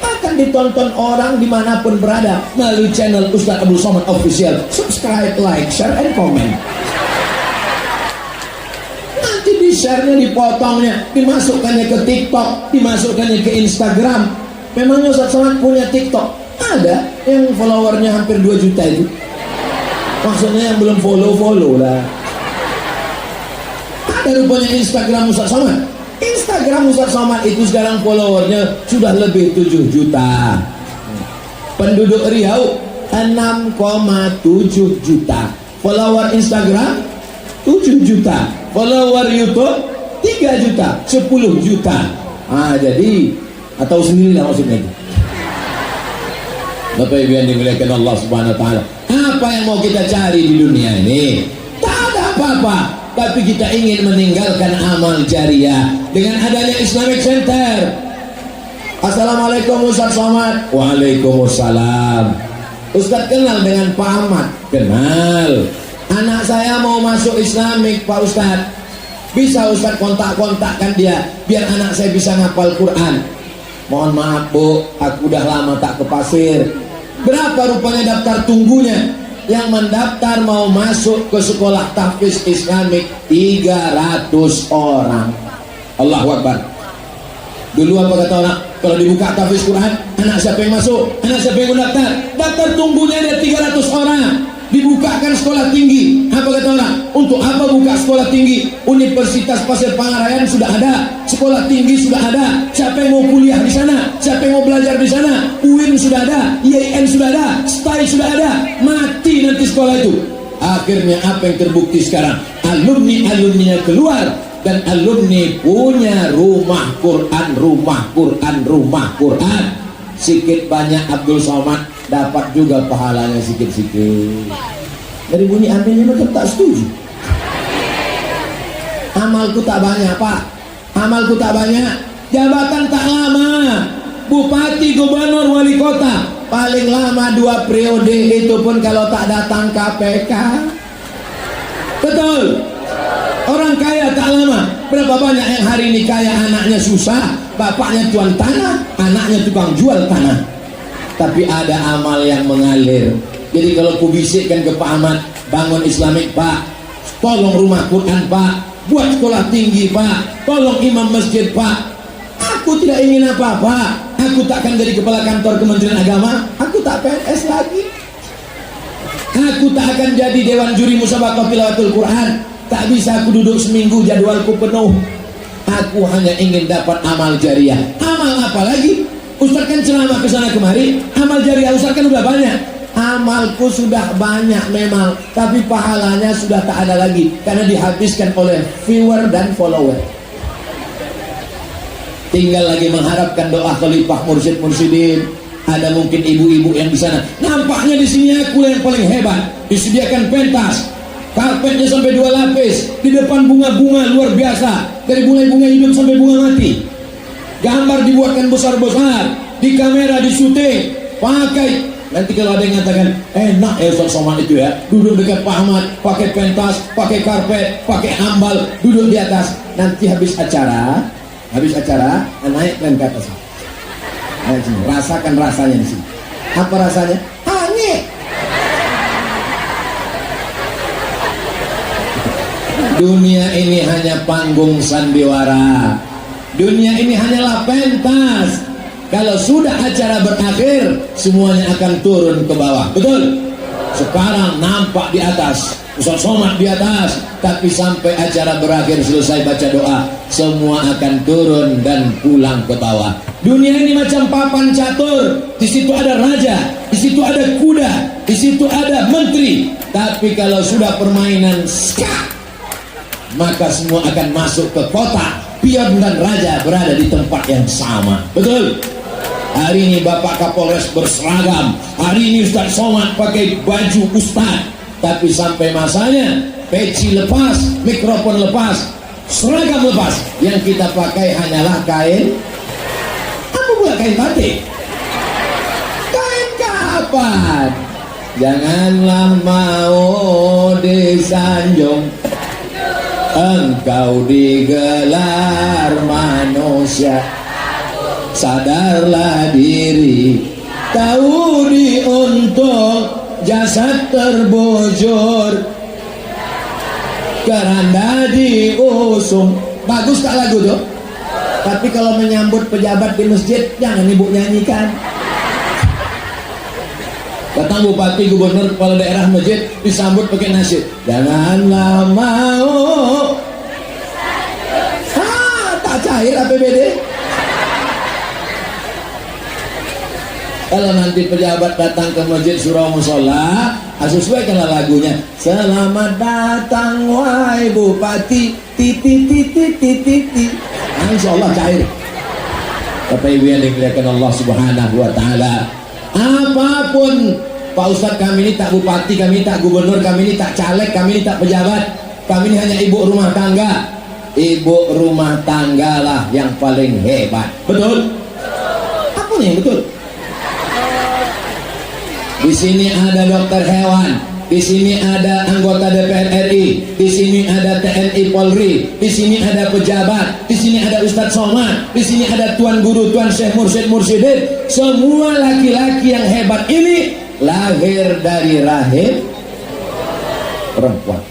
akan ditonton orang dimanapun berada melalui channel Ustaz Abdul Somad Official. Subscribe, like, share, and comment. Nanti di share-nya, dipotongnya, dimasukkannya ke TikTok, dimasukkannya ke Instagram. Memangnya Ustaz Somad punya TikTok? Ada yang followernya hampir 2 juta itu. Maksudnya yang belum follow lah. Ada rupanya Instagram Ustaz Somad. Instagram Ustaz Somad itu sekarang followernya sudah lebih 7 juta. Penduduk Riau 6,7 juta. Follower Instagram 7 juta. Follower YouTube 3 juta, 10 juta. Jadi atau sendiri lah maksudnya itu. Bapak Ibu yang dimuliakan Allah Subhanahu wa taala. Apa yang mau kita cari di dunia ini? Tak ada apa-apa. Tapi kita ingin meninggalkan amal jariah dengan adanya Islamic Center. Assalamualaikum Ustaz Somad. Waalaikumsalam. Ustaz kenal dengan Pak Ahmad? Kenal. anak saya mau masuk Islamik Pak Ustadz, bisa Ustadz kontak-kontakkan dia biar anak saya bisa ngapal Quran. Mohon maaf Bu, aku udah lama tak ke pasir. Berapa rupanya daftar tunggunya? Yang mendaftar mau masuk ke sekolah tahfiz Islamik 300 orang. Allahu Akbar. Dulu apa kata orang? Kalau dibuka tahfiz Quran, anak siapa yang masuk? Anak siapa yang mendaftar? Daftar tunggunya ada 300 orang. Dibukakan sekolah tinggi. Apa kata orang? Untuk apa buka sekolah tinggi? Universitas Pasir Pangarayan sudah ada, sekolah tinggi sudah ada. Siapa yang mau kuliah di sana? Siapa yang mau belajar di sana? UIN sudah ada, IAIN sudah ada, STAI sudah ada. Mati nanti sekolah itu. Akhirnya apa yang terbukti sekarang? Alumni-alumninya keluar dan alumni punya rumah Quran, rumah Quran, rumah Quran. Sikit banyak Abdul Somad dapat juga pahalanya sikit-sikit. Dari bunyi aminnya macam tak setuju. Amalku tak banyak Pak, amalku tak banyak. Jabatan tak lama, bupati, gubernur, wali kota paling lama 2 periode, itu pun kalau tak datang KPK. Betul. Orang kaya tak lama. Berapa banyak yang hari ini kaya, anaknya susah, bapaknya tuan tanah, anaknya tukang jual tanah. Tapi ada amal yang mengalir. Jadi kalau ku bisikkan ke Pak Ahmad, bangun Islamik Pak, tolong rumah Quran Pak, buat sekolah tinggi Pak, tolong imam masjid Pak. Aku tidak ingin apa-apa. Aku tak akan jadi kepala kantor Kementerian Agama. Aku tak PNS lagi. Aku tak akan jadi dewan juri musabaqah tilawatul Quran. Tak bisa aku duduk seminggu jadwalku penuh. Aku hanya ingin dapat amal jariah. Amal apa lagi? Ustaz kan ceramah kesana kemari. Amal jariah Ustaz kan udah banyak. Amalku sudah banyak memang, tapi pahalanya sudah tak ada lagi karena dihabiskan oleh viewer dan follower. Tinggal lagi mengharapkan doa khalifah mursyid-mursyidin. Ada mungkin ibu-ibu yang di sana. Nampaknya di sini aku yang paling hebat. Disediakan pentas, karpetnya sampai 2 lapis, di depan bunga-bunga luar biasa, dari mulai bunga hidup sampai bunga mati. Gambar dibuatkan besar-besar, di kamera, di syuting, pakai. Nanti kalau ada yang mengatakan enak ya Ustaz Somad itu ya, duduk dekat Pak Ahmad, pakai pentas, pakai karpet, pakai ambal, duduk di atas. Nanti habis acara, naik ke atas. Naik sini, rasakan rasanya di sini. Apa rasanya? Hangat. Dunia ini hanya panggung sandiwara. Dunia ini hanyalah pentas. Kalau sudah acara berakhir, semuanya akan turun ke bawah. Betul? Sekarang nampak di atas, Ustaz Somad di atas, tapi sampai acara berakhir selesai baca doa, semua akan turun dan pulang ke bawah. Dunia ini macam papan catur. Di situ ada raja, di situ ada kuda, di situ ada menteri. Tapi kalau sudah permainan skak, maka semua akan masuk ke kota. Pion dan raja berada di tempat yang sama. Betul? Hari ini Bapak Kapolres berseragam, hari ini Ustaz Somad pakai baju Ustaz. Tapi sampai masanya peci lepas, mikrofon lepas, seragam lepas. Yang kita pakai hanyalah kain. Apa pula kain batik? Kain kapan? Janganlah mau disanjung, engkau digelar manusia. Sadarlah diri, tahu diuntung, jasad terbujur, keranda diusung. Bagus tak lagu tuh? Tapi kalau menyambut pejabat di masjid, jangan ibu nyanyikan. Datang bupati, gubernur, kepala daerah, masjid, disambut pakai nasyid. Janganlah mau. Tak cair APBD. Kalau nanti pejabat datang ke masjid surau musola, sesuaikanlah lagunya. Selamat datang wahai bupati, titi titi titi titi. Insya Allah cair. Bapak Ibu yang dimuliakan Allah Subhanahu Wa Taala, apapun Pak Ustadz, kami ini tak bupati, kami ini tak gubernur, kami ini tak caleg, kami ini tak pejabat, kami ini hanya ibu rumah tangga. Ibu rumah tangga lah yang paling hebat. Betul? Apa nih yang betul? Di sini ada dokter hewan, di sini ada anggota DPR RI, di sini ada TNI Polri, di sini ada pejabat, di sini ada Ustadz Somad, di sini ada Tuan Guru, Tuan Syekh Mursyid Mursyidin. Semua laki-laki yang hebat ini lahir dari rahim perempuan.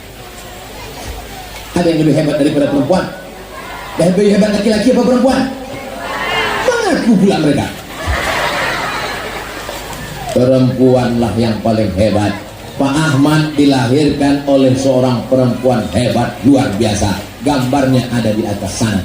Ada yang lebih hebat daripada perempuan? Lebih hebat laki-laki apa perempuan? Mengaku pula mereka. Perempuanlah yang paling hebat. Pak Ahmad dilahirkan oleh seorang perempuan hebat luar biasa. Gambarnya ada di atas sana.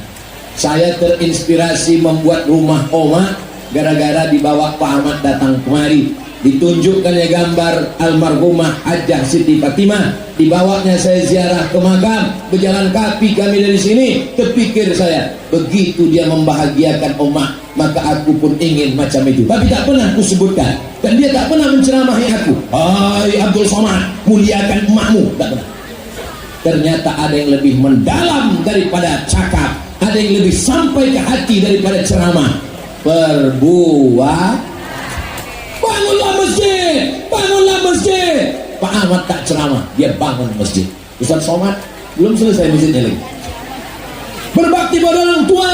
Saya terinspirasi membuat rumah Oma gara-gara dibawa Pak Ahmad datang kemari. Ditunjukkannya gambar almarhumah Hajjah Siti Fatimah. Dibawanya saya ziarah ke makam, berjalan kaki kami dari sini. Terpikir saya, begitu dia membahagiakan Oma, maka aku pun ingin macam itu. Tapi tak pernah aku sebutkan, dan dia tak pernah menceramahi aku. Hai Abdul Somad, muliakan emakmu. Tak pernah. Ternyata ada yang lebih mendalam daripada cakap, ada yang lebih sampai ke hati daripada ceramah. Berbuat. Bangunlah masjid, bangunlah masjid. Pak Ahmad tak ceramah, dia bangun masjid. Ustaz Somad belum selesai masjidnya lagi. Berbakti pada orang tua,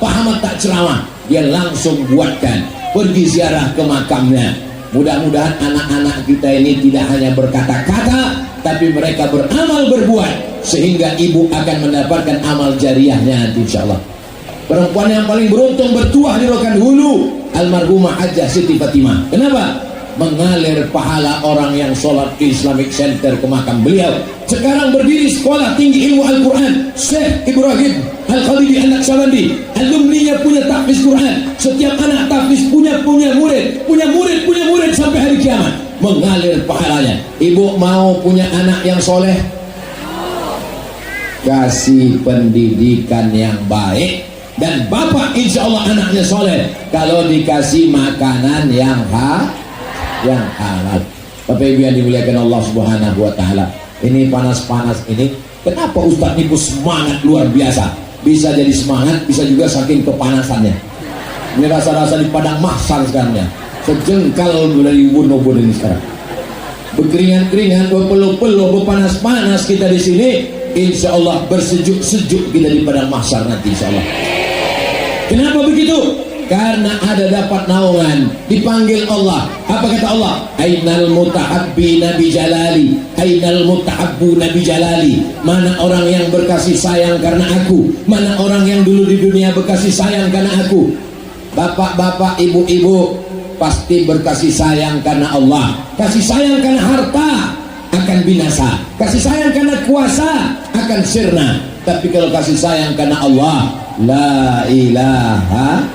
Pak Ahmad tak ceramah, dia langsung buatkan. Pergi ziarah ke makamnya. Mudah-mudahan anak-anak kita ini tidak hanya berkata-kata, tapi mereka beramal berbuat, sehingga ibu akan mendapatkan amal jariahnya nanti insyaallah. Perempuan yang paling beruntung bertuah di Rokan Hulu, almarhumah Hajjah Siti Fatimah. Kenapa? Mengalir pahala orang yang sholat di Islamic Center ke makam beliau. Sekarang berdiri sekolah tinggi ilmu Al-Quran Syekh Ibrahim Al-Khalidi An-Naqsyabandi. Alumninya punya tahfiz Quran. Setiap anak tahfiz punya murid sampai hari kiamat. Mengalir pahalanya. Ibu mau punya anak yang soleh? Kasih pendidikan yang baik. Dan bapak insya Allah anaknya soleh kalau dikasih makanan yang halal. Bapak Ibu yang dimuliakan Allah Subhanahu wa taala. Ini panas-panas ini, kenapa Ustadz nipu semangat luar biasa? Bisa jadi semangat, bisa juga saking kepanasannya. Ini rasa-rasa di padang mahsyar sekarang ya. Sejengkal dari ubun-ubun ini sekarang. Berkeringat-keringat, berpeluh-peluh, berpanas-panas kita di sini. Insya Allah bersejuk-sejuk kita di padang mahsyar nanti insya Allah. Kenapa begitu? Karena ada dapat naungan, dipanggil Allah. Apa kata Allah? Ainal mutahabbina bi jalali, ainal mutahabbuna bi jalali. Mana orang yang berkasih sayang karena aku? Mana orang yang dulu di dunia berkasih sayang karena aku? Bapak-bapak, ibu-ibu pasti berkasih sayang karena Allah. Kasih sayang karena harta akan binasa. Kasih sayang karena kuasa akan sirna. Tapi kalau kasih sayang karena Allah, la ilaha.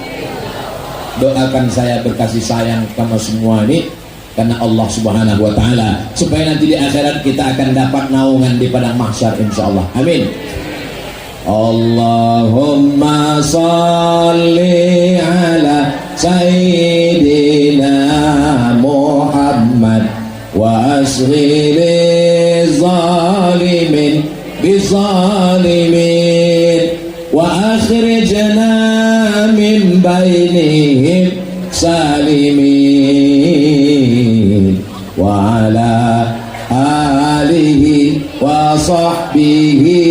Doakan saya berkasih sayang sama semua ini karena Allah Subhanahu wa taala, supaya nanti di akhirat kita akan dapat naungan di padang mahsyar insyaallah. Amin. Allahumma shalli ala sayyidina Muhammad wa asghiri zalimin bizalimin wa akhrijna min bainihim salimin wa ala alihi wa sahbihi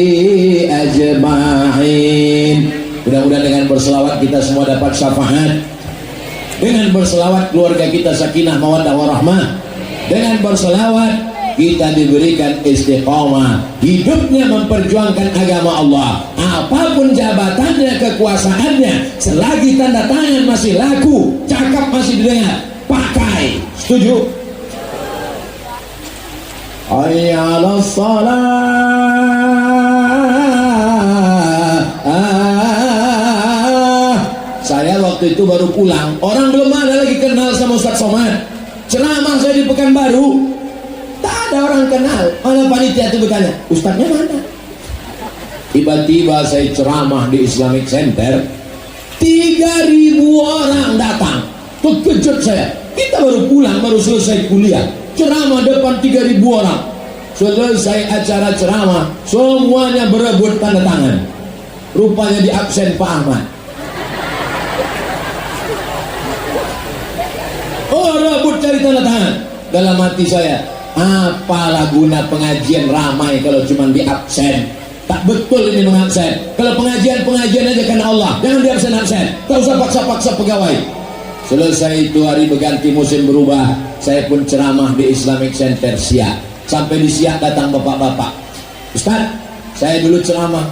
ajma'in. Mudah-mudahan dengan berselawat kita semua dapat syafaat. Dengan berselawat keluarga kita sakinah mawaddah warahmah. Dengan berselawat kita diberikan istiqamah, hidupnya memperjuangkan agama Allah. Apapun jabatannya, kekuasaannya, selagi tanda tangan masih laku, cakap masih didengar, pakai. Setuju? Hayya 'alas shalah. Saya waktu itu baru pulang, orang belum ada lagi kenal sama Ustadz Somad. Ceramah saya di Pekanbaru, tak ada orang kenal. Mana panitia itu bertanya, Ustadznya mana? Tiba-tiba saya ceramah di Islamic Center, 3.000 orang datang. Terkejut saya. Kita baru pulang, baru selesai kuliah, ceramah depan 3.000 orang. Selesai acara ceramah, semuanya berebut tanda tangan. Rupanya di absen Pak Ahmad. Oh, rebut cari tanda tangan. Dalam hati saya, Apalah guna pengajian ramai kalau cuma di absen? Tak betul ini mengabsen. Kalau pengajian aja karena Allah, jangan di absen. Tak usah paksa-paksa pegawai. Selesai itu hari berganti musim berubah, saya pun ceramah di Islamic Center Siak. Sampai di Siak datang bapak-bapak. Ustaz, saya dulu ceramah.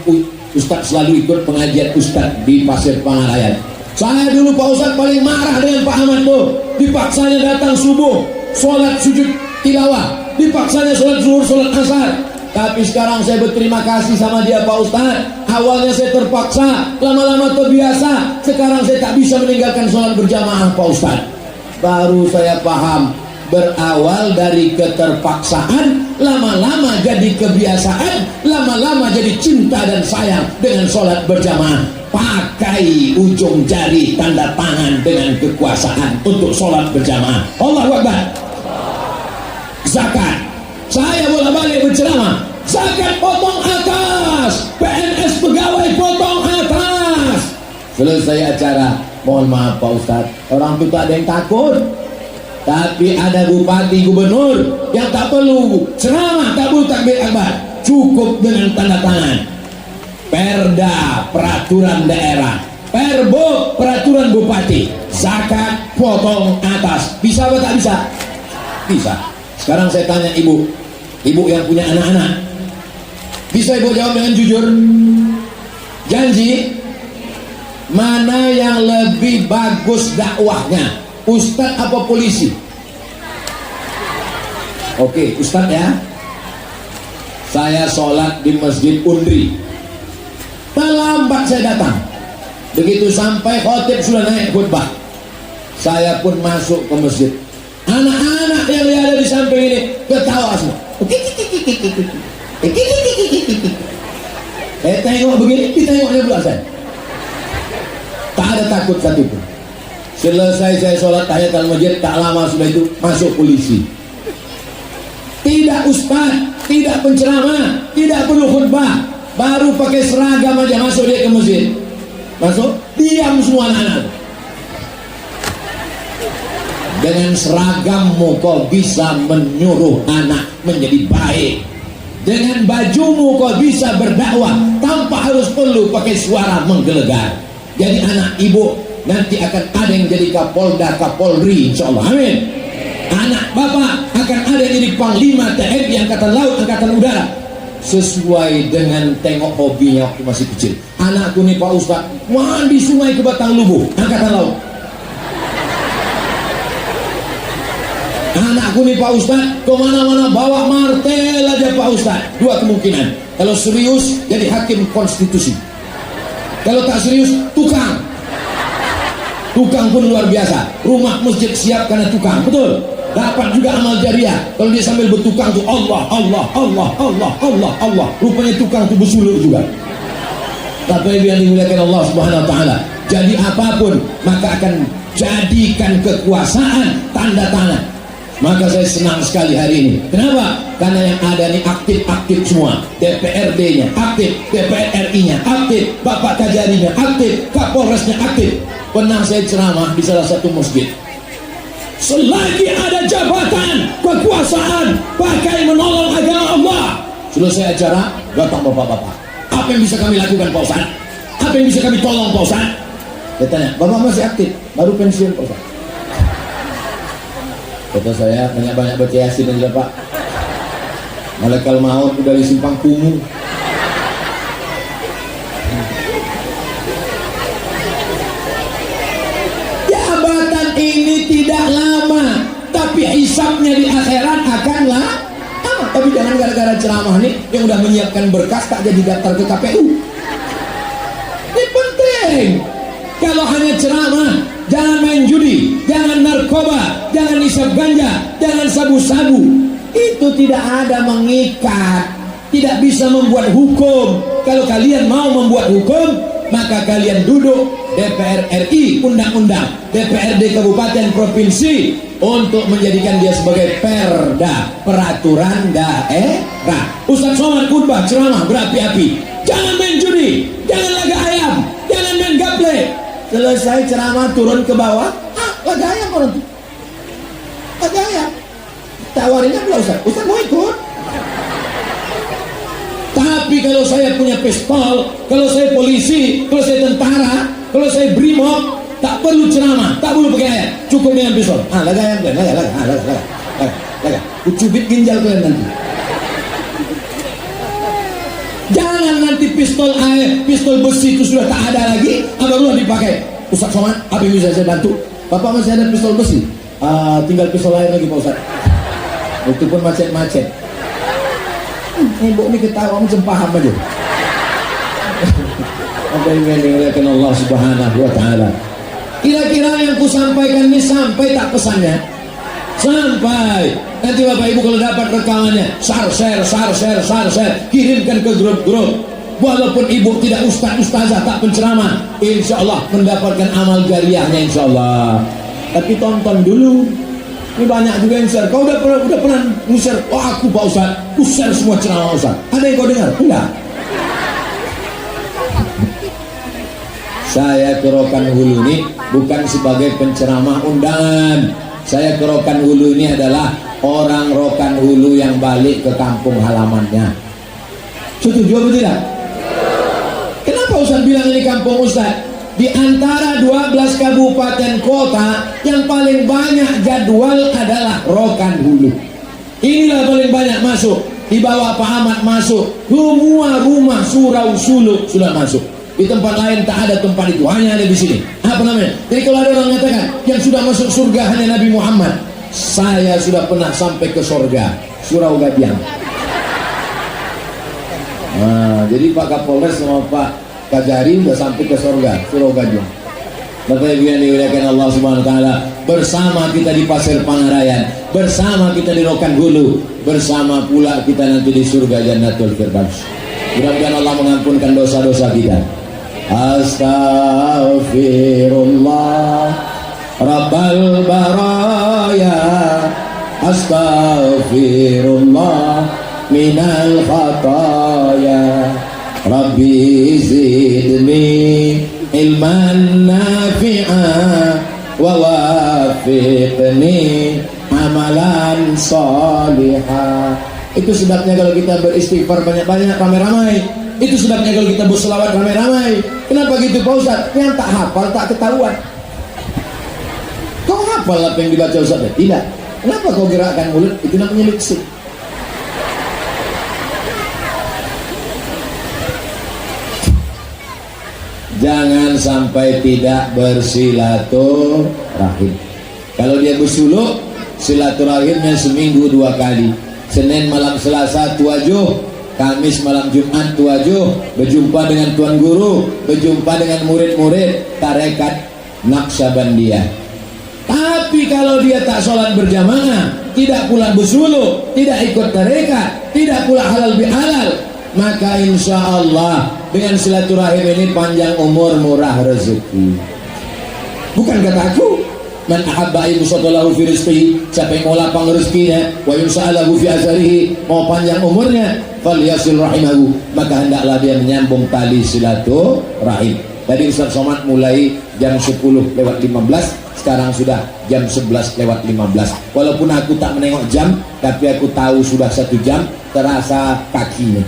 Ustaz selalu ikut pengajian Ustaz di Pasir Pangarayan. Saya dulu Pak Ustaz paling marah dengan Pak Ahmad tuh. Dipaksanya datang subuh, sholat sujud tilawah, dipaksanya sholat zuhur, sholat asar. Tapi sekarang saya berterima kasih sama dia Pak Ustaz. Awalnya saya terpaksa, lama-lama terbiasa. Sekarang saya tak bisa meninggalkan sholat berjamaah Pak Ustaz. Baru saya paham, berawal dari keterpaksaan, lama-lama jadi kebiasaan, lama-lama jadi cinta dan sayang dengan sholat berjamaah. Pakai ujung jari tanda tangan dengan kekuasaan untuk sholat berjamaah. Allahu Akbar. Zakat, saya bolak-balik berceramah, zakat potong atas, PNS pegawai potong atas. Selesai acara, mohon maaf Pak Ustadz, orang itu tak ada yang takut. Tapi ada bupati gubernur yang tak perlu ceramah, tak perlu takbir akbar, cukup dengan tanda tangan. Perda peraturan daerah, Perbo peraturan bupati, zakat potong atas. Bisa apa tak bisa? Bisa. Sekarang saya tanya ibu yang punya anak-anak, bisa ibu jawab dengan jujur? Janji, mana yang lebih bagus dakwahnya, ustadz apa polisi? Oke, ustadz ya. Saya sholat di Masjid Undri, terlambat saya datang. Begitu sampai khotib sudah naik khutbah, saya pun masuk ke masjid. Anak-anak yang ada di samping ini ketawa semua. Saya tengok begini, ditengoknya pula saya. Tak ada takut satu pun. Selesai saya sholat tahiyat al-masjid, tak lama sudah itu masuk polisi. Tidak ustaz, tidak penceramah, tidak perlu khutbah, baru pakai seragam aja masuk dia ke masjid. Masuk, diam semua anak-anak. Dengan seragammu kau bisa menyuruh anak menjadi baik. Dengan bajumu kau bisa berdakwah tanpa harus perlu pakai suara menggelegar. Jadi anak ibu nanti akan ada yang jadi Kapolda, Kapolri, insyaallah. Amin. Anak bapak akan ada yang jadi Panglima TNI, Angkatan Laut, Angkatan Udara. Sesuai dengan tengok hobinya waktu masih kecil. Anakku nih Pak Ustaz, mandi sungai ke Batang Lubu, Angkatan Laut. Anakku nih Pak Ustaz, kemana-mana bawa martel aja Pak Ustaz. Dua kemungkinan, kalau serius jadi hakim konstitusi, kalau tak serius tukang. Tukang pun luar biasa, rumah masjid siap karena tukang, betul. Dapat juga amal jariah kalau dia sambil bertukang tuh Allah, Allah, Allah, Allah, Allah, Allah. Rupanya tukang tuh bersuluk juga. Tapi yang dimuliakan Allah Subhanahu Wa Taala, jadi apapun maka akan jadikan kekuasaan tanda tangan. Maka saya senang sekali hari ini. Kenapa? Karena yang ada nih aktif-aktif semua. DPRD-nya aktif, DPR RI-nya aktif, Bapak Kajarinya aktif, Kapolresnya aktif. Pernah saya ceramah di salah satu masjid. Selagi ada jabatan, kekuasaan, pakai menolong agama Allah. Selesai acara, datang bapak-bapak. Apa yang bisa kami lakukan Pak Ustaz? Apa yang bisa kami tolong Pak Ustaz? Saya tanya, bapak masih aktif? Baru pensiun Pak Ustaz. Kata saya, banyak-banyak baca Yasin aja Pak. Malaikat maut udah di simpang kumuh. Jabatan ini tidak lama, tapi hisabnya di akhirat akan lama. Tapi jangan gara-gara ceramah nih yang udah menyiapkan berkas tak jadi daftar ke KPU. Ini penting. Kalau hanya ceramah, jangan main judi, jangan narkoba, jangan isap ganja, jangan sabu-sabu. Itu tidak ada mengikat, tidak bisa membuat hukum. Kalau kalian mau membuat hukum, maka kalian duduk DPR RI, undang-undang, DPRD kabupaten provinsi untuk menjadikan dia sebagai perda, peraturan daerah. Ustaz Somad khutbah ceramah berapi-api, jangan main judi, jangan laga ayam, jangan main gaple. Selesai ceramah turun ke bawah, laga ayam orang tuh, laga ayam. tawarinnya pula Ustaz mau ikut. Tapi kalau saya punya pistol, kalau saya polisi, kalau saya tentara, kalau saya brimob, tak perlu ceramah, tak perlu pakai ayat, cukup dengan pistol. Laga. Kucubit ginjal kalian nanti. Jangan nanti pistol air, pistol besi itu sudah tak ada lagi, barulah dipakai. Ustaz Somad, apa yang bisa saya bantu? Bapak masih ada pistol besi? Tinggal pistol air lagi Pak Ustaz. Itu pun macet-macet. Ibu ini ketawa macam paham aja. Apa yang dimuliakan Allah Subhanahu wa taala. Kira-kira yang ku sampaikan ini sampai tak pesannya? Sampai. Nanti Bapak Ibu kalau dapat rekamannya, share, kirimkan ke grup-grup. Walaupun ibu tidak ustazah, tak penceramah, insya Allah mendapatkan amal jariahnya insya Allah. Tapi tonton dulu. Ini banyak juga yang share. Kau udah pernah share? Oh aku Pak Ustaz, ku share semua ceramah Ustaz. Ada yang kau dengar? Enggak. Saya ke Rokan Hulu ini bukan sebagai penceramah undangan. Saya ke Rokan Hulu ini adalah orang Rokan Hulu yang balik ke kampung halamannya. Setuju atau tidak? Kenapa Ustaz bilang ini kampung Ustaz? Di antara 12 kabupaten kota yang paling banyak jadwal adalah Rokan Hulu. Inilah paling banyak masuk. Di bawah Pak Ahmad masuk. Semua rumah surau suluk sudah masuk. Di tempat lain tak ada tempat itu, hanya ada di sini. Apa namanya? Jadi kalau ada orang mengatakan yang sudah masuk surga hanya Nabi Muhammad, saya sudah pernah sampai ke surga, Surau Gadiang. Nah, jadi Pak Kapolres sama Pak Kajari sudah sampai ke surga, Surau Gadiang. Bapak Ibu yang dimuliakan Allah Subhanahu wa taala, bersama kita di Pasir Pangarayan, bersama kita di Rokan Hulu, bersama pula kita nanti di surga Jannatul Firdaus. Mudah-mudahan Allah mengampunkan dosa-dosa kita. Astaghfirullah Rabbal baraya, astaghfirullah minal khataya, Rabbi zidni ilman nafi'a wa wafiqni amalan salihah. Itu sebabnya kalau kita beristighfar banyak-banyak, ramai-ramai. Itu sebabnya kalau kita berselawat ramai-ramai. Kenapa gitu Pak Ustaz? Yang tak hafal tak ketahuan. Kau hafal apa yang dibaca Ustaz? Tidak. Kenapa kau gerakkan mulut? Itu namanya liksik. Jangan sampai tidak bersilaturahim. Kalau dia bersuluk, silaturahimnya seminggu 2 kali. Senin malam Selasa tuajuh, Kamis malam Jumat tuajuh, berjumpa dengan Tuan Guru, berjumpa dengan murid-murid tarekat Naqsabandiyah. Tapi kalau dia tak sholat berjamaah, tidak pula bersuluk, tidak ikut tarekat, tidak pula halal bihalal, maka insya Allah dengan silaturahim ini panjang umur, murah rezeki. Bukan kata aku. Man ahabba ayyusatalahu fi rizqihi, siapa yang mau lapang rezekinya, wa yunsa'alahu fi azarihi, mau panjang umurnya, falyasil rahimahu, maka hendaklah dia menyambung tali silaturahim. Tadi Ustaz Somad mulai jam 10:15, sekarang sudah jam 11:15. Walaupun aku tak menengok jam, tapi aku tahu sudah 1 jam, terasa kakinya.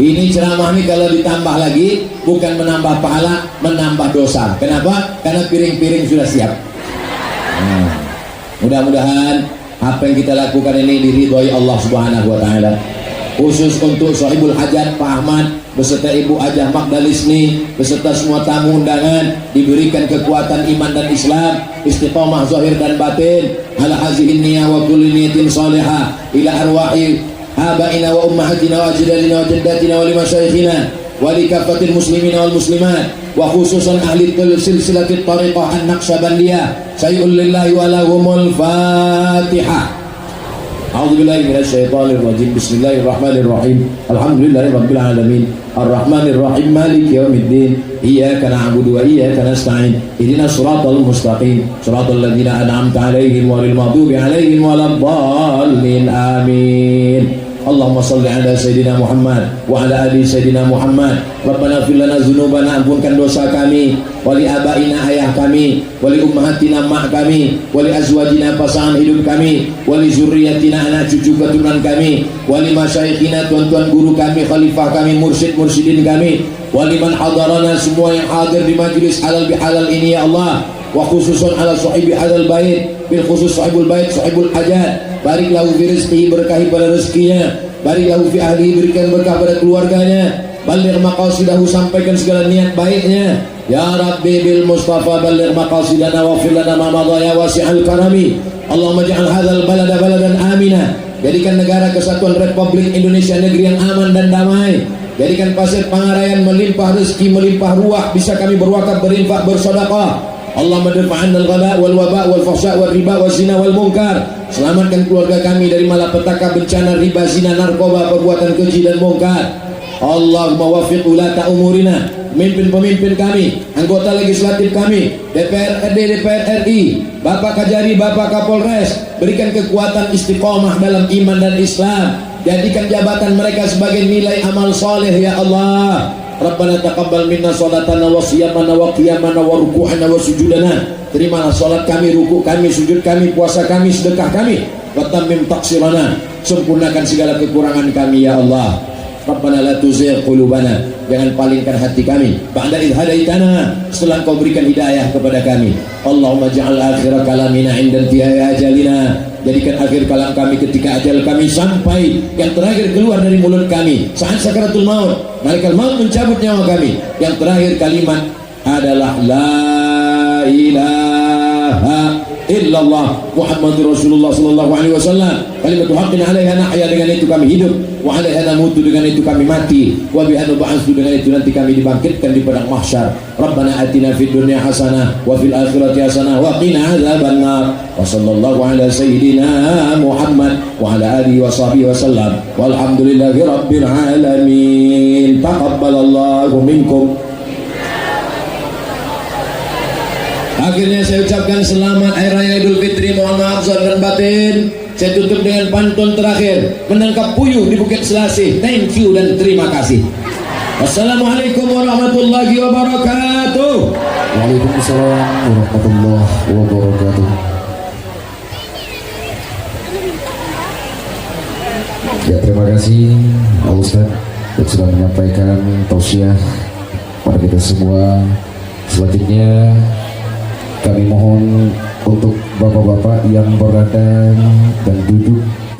Ini ceramah ini kalau ditambah lagi bukan menambah pahala, menambah dosa. Kenapa? Karena piring-piring sudah siap. Mudah-mudahan apa yang kita lakukan ini diridhoi Allah Subhanahu wa taala. Khusus untuk sahibul hajat Pak Ahmad beserta Ibu Ajah Magdalisni beserta semua tamu undangan diberikan kekuatan iman dan Islam, istiqamah zahir dan batin, ala hazihin niyah wa kulli niyatin salihah ila arwahi abaina wa ummahatina wa ajdadina wa jaddatina wa limasyayikhina wa likafatil muslimina wal muslimat wa khususan ahli silsilatit tariqah an-Naqsabandiyah. Sayyul lillahi wa lahumul Fatihah. A'udzubillahi minasyaitonir rajim. Bismillahirrahmanirrahim. Alhamdulillahi rabbil alamin. Arrahmanir rahim. Maliki yaumiddin. Iyyaka na'budu wa iyyaka nasta'in. Ihdinas siratal mustaqim. Siratal ladzina an'amta 'alaihim ghairil maghdubi 'alaihim waladdallin. Amin. Allahumma salli ala Sayyidina Muhammad wa ala ali Sayyidina Muhammad. Rabbana fir lana dzunubana, ampunkan dosa kami, wali abaina ayah kami, wali ummahatina mak kami, wali azwajina pasangan hidup kami, wali zurriyatina anak cucu keturunan kami, wali masyayikhina tuan-tuan guru kami, khalifah kami, mursyid-mursyidin kami, wali man hadarana, semua yang hadir di majlis halal bihalal ini ya Allah, wa khususun ala sahibi hadal bait, bil khusus sahibul bait, sahibul hajat. Barik lahu fi rizqihi, berkahi pada rezekinya. Barik lahu fi ahli, berikan berkah pada keluarganya. Baligh maqasidahu, sampaikan segala niat baiknya. Ya Rabbi bil Mustafa baligh maqasidana wa fir lana ma madha ya wasi'al karami. Allahumma ja'al hadzal balada baladan amina. Jadikan negara kesatuan Republik Indonesia negeri yang aman dan damai. Jadikan Pasir Pangarayan melimpah rezeki, melimpah ruah, bisa kami berwakaf, berinfak, bersedekah. Allahumma dafa'an al-ghala wal waba wal fahsya wal riba wal zina wal munkar. Selamatkan keluarga kami dari malapetaka, bencana, riba, zina, narkoba, perbuatan keji dan munkar. Allahumma wafiq ulata umurina, pemimpin-pemimpin kami, anggota legislatif kami, DPRD, DPR RI, Bapak Kajari, Bapak Kapolres, berikan kekuatan istiqomah dalam iman dan Islam. Jadikan jabatan mereka sebagai nilai amal soleh ya Allah. Rabbana taqabbal minna salatana wa siyamana wa qiyamana wa ruku'ana wa sujudana. Terimalah salat kami, ruku' kami, sujud kami, puasa kami, sedekah kami. Wa tammim taqsirana, sempurnakan segala kekurangan kami ya Allah. Rabbana la tuzigh qulubana, jangan palingkan hati kami ba'da idh hadaitana, setelah Kau berikan hidayah kepada kami. Allahumma ja'al akhir kalamina 'inda intihai ajalina, jadikan akhir kalam kami ketika ajal kami sampai, yang terakhir keluar dari mulut kami saat sakaratul maut, malaikat maut mencabut nyawa kami, yang terakhir kalimat adalah la ilaha illallah Muhammadur Rasulullah sallallahu alaihi wasallam. Kalimatu haqqin 'alaiha nahya, dengan itu kami hidup, wa 'alaiha namutu, dengan itu kami mati, wa biha nub'atsu, dengan itu nanti kami dibangkitkan di padang mahsyar. Rabbana atina fid dunya hasanah wa fil akhirati hasanah wa qina adzabannar. Wa sallallahu ala sayyidina Muhammad wa ala alihi wa sahbihi wasallam. Walhamdulillahi rabbil alamin. Taqabbalallahu minkum. Akhirnya saya ucapkan selamat Hari Raya Idul Fitri, mohon maaf zahir dan batin. Saya tutup dengan pantun terakhir, menangkap puyuh di Bukit Selasih. Thank you dan terima kasih. Wassalamualaikum warahmatullahi wabarakatuh. Waalaikumsalam warahmatullahi wabarakatuh. Ya, terima kasih Pak Ustadz yang sudah menyampaikan tausiah pada kita semua. Selanjutnya kami mohon untuk bapak-bapak yang berada dan duduk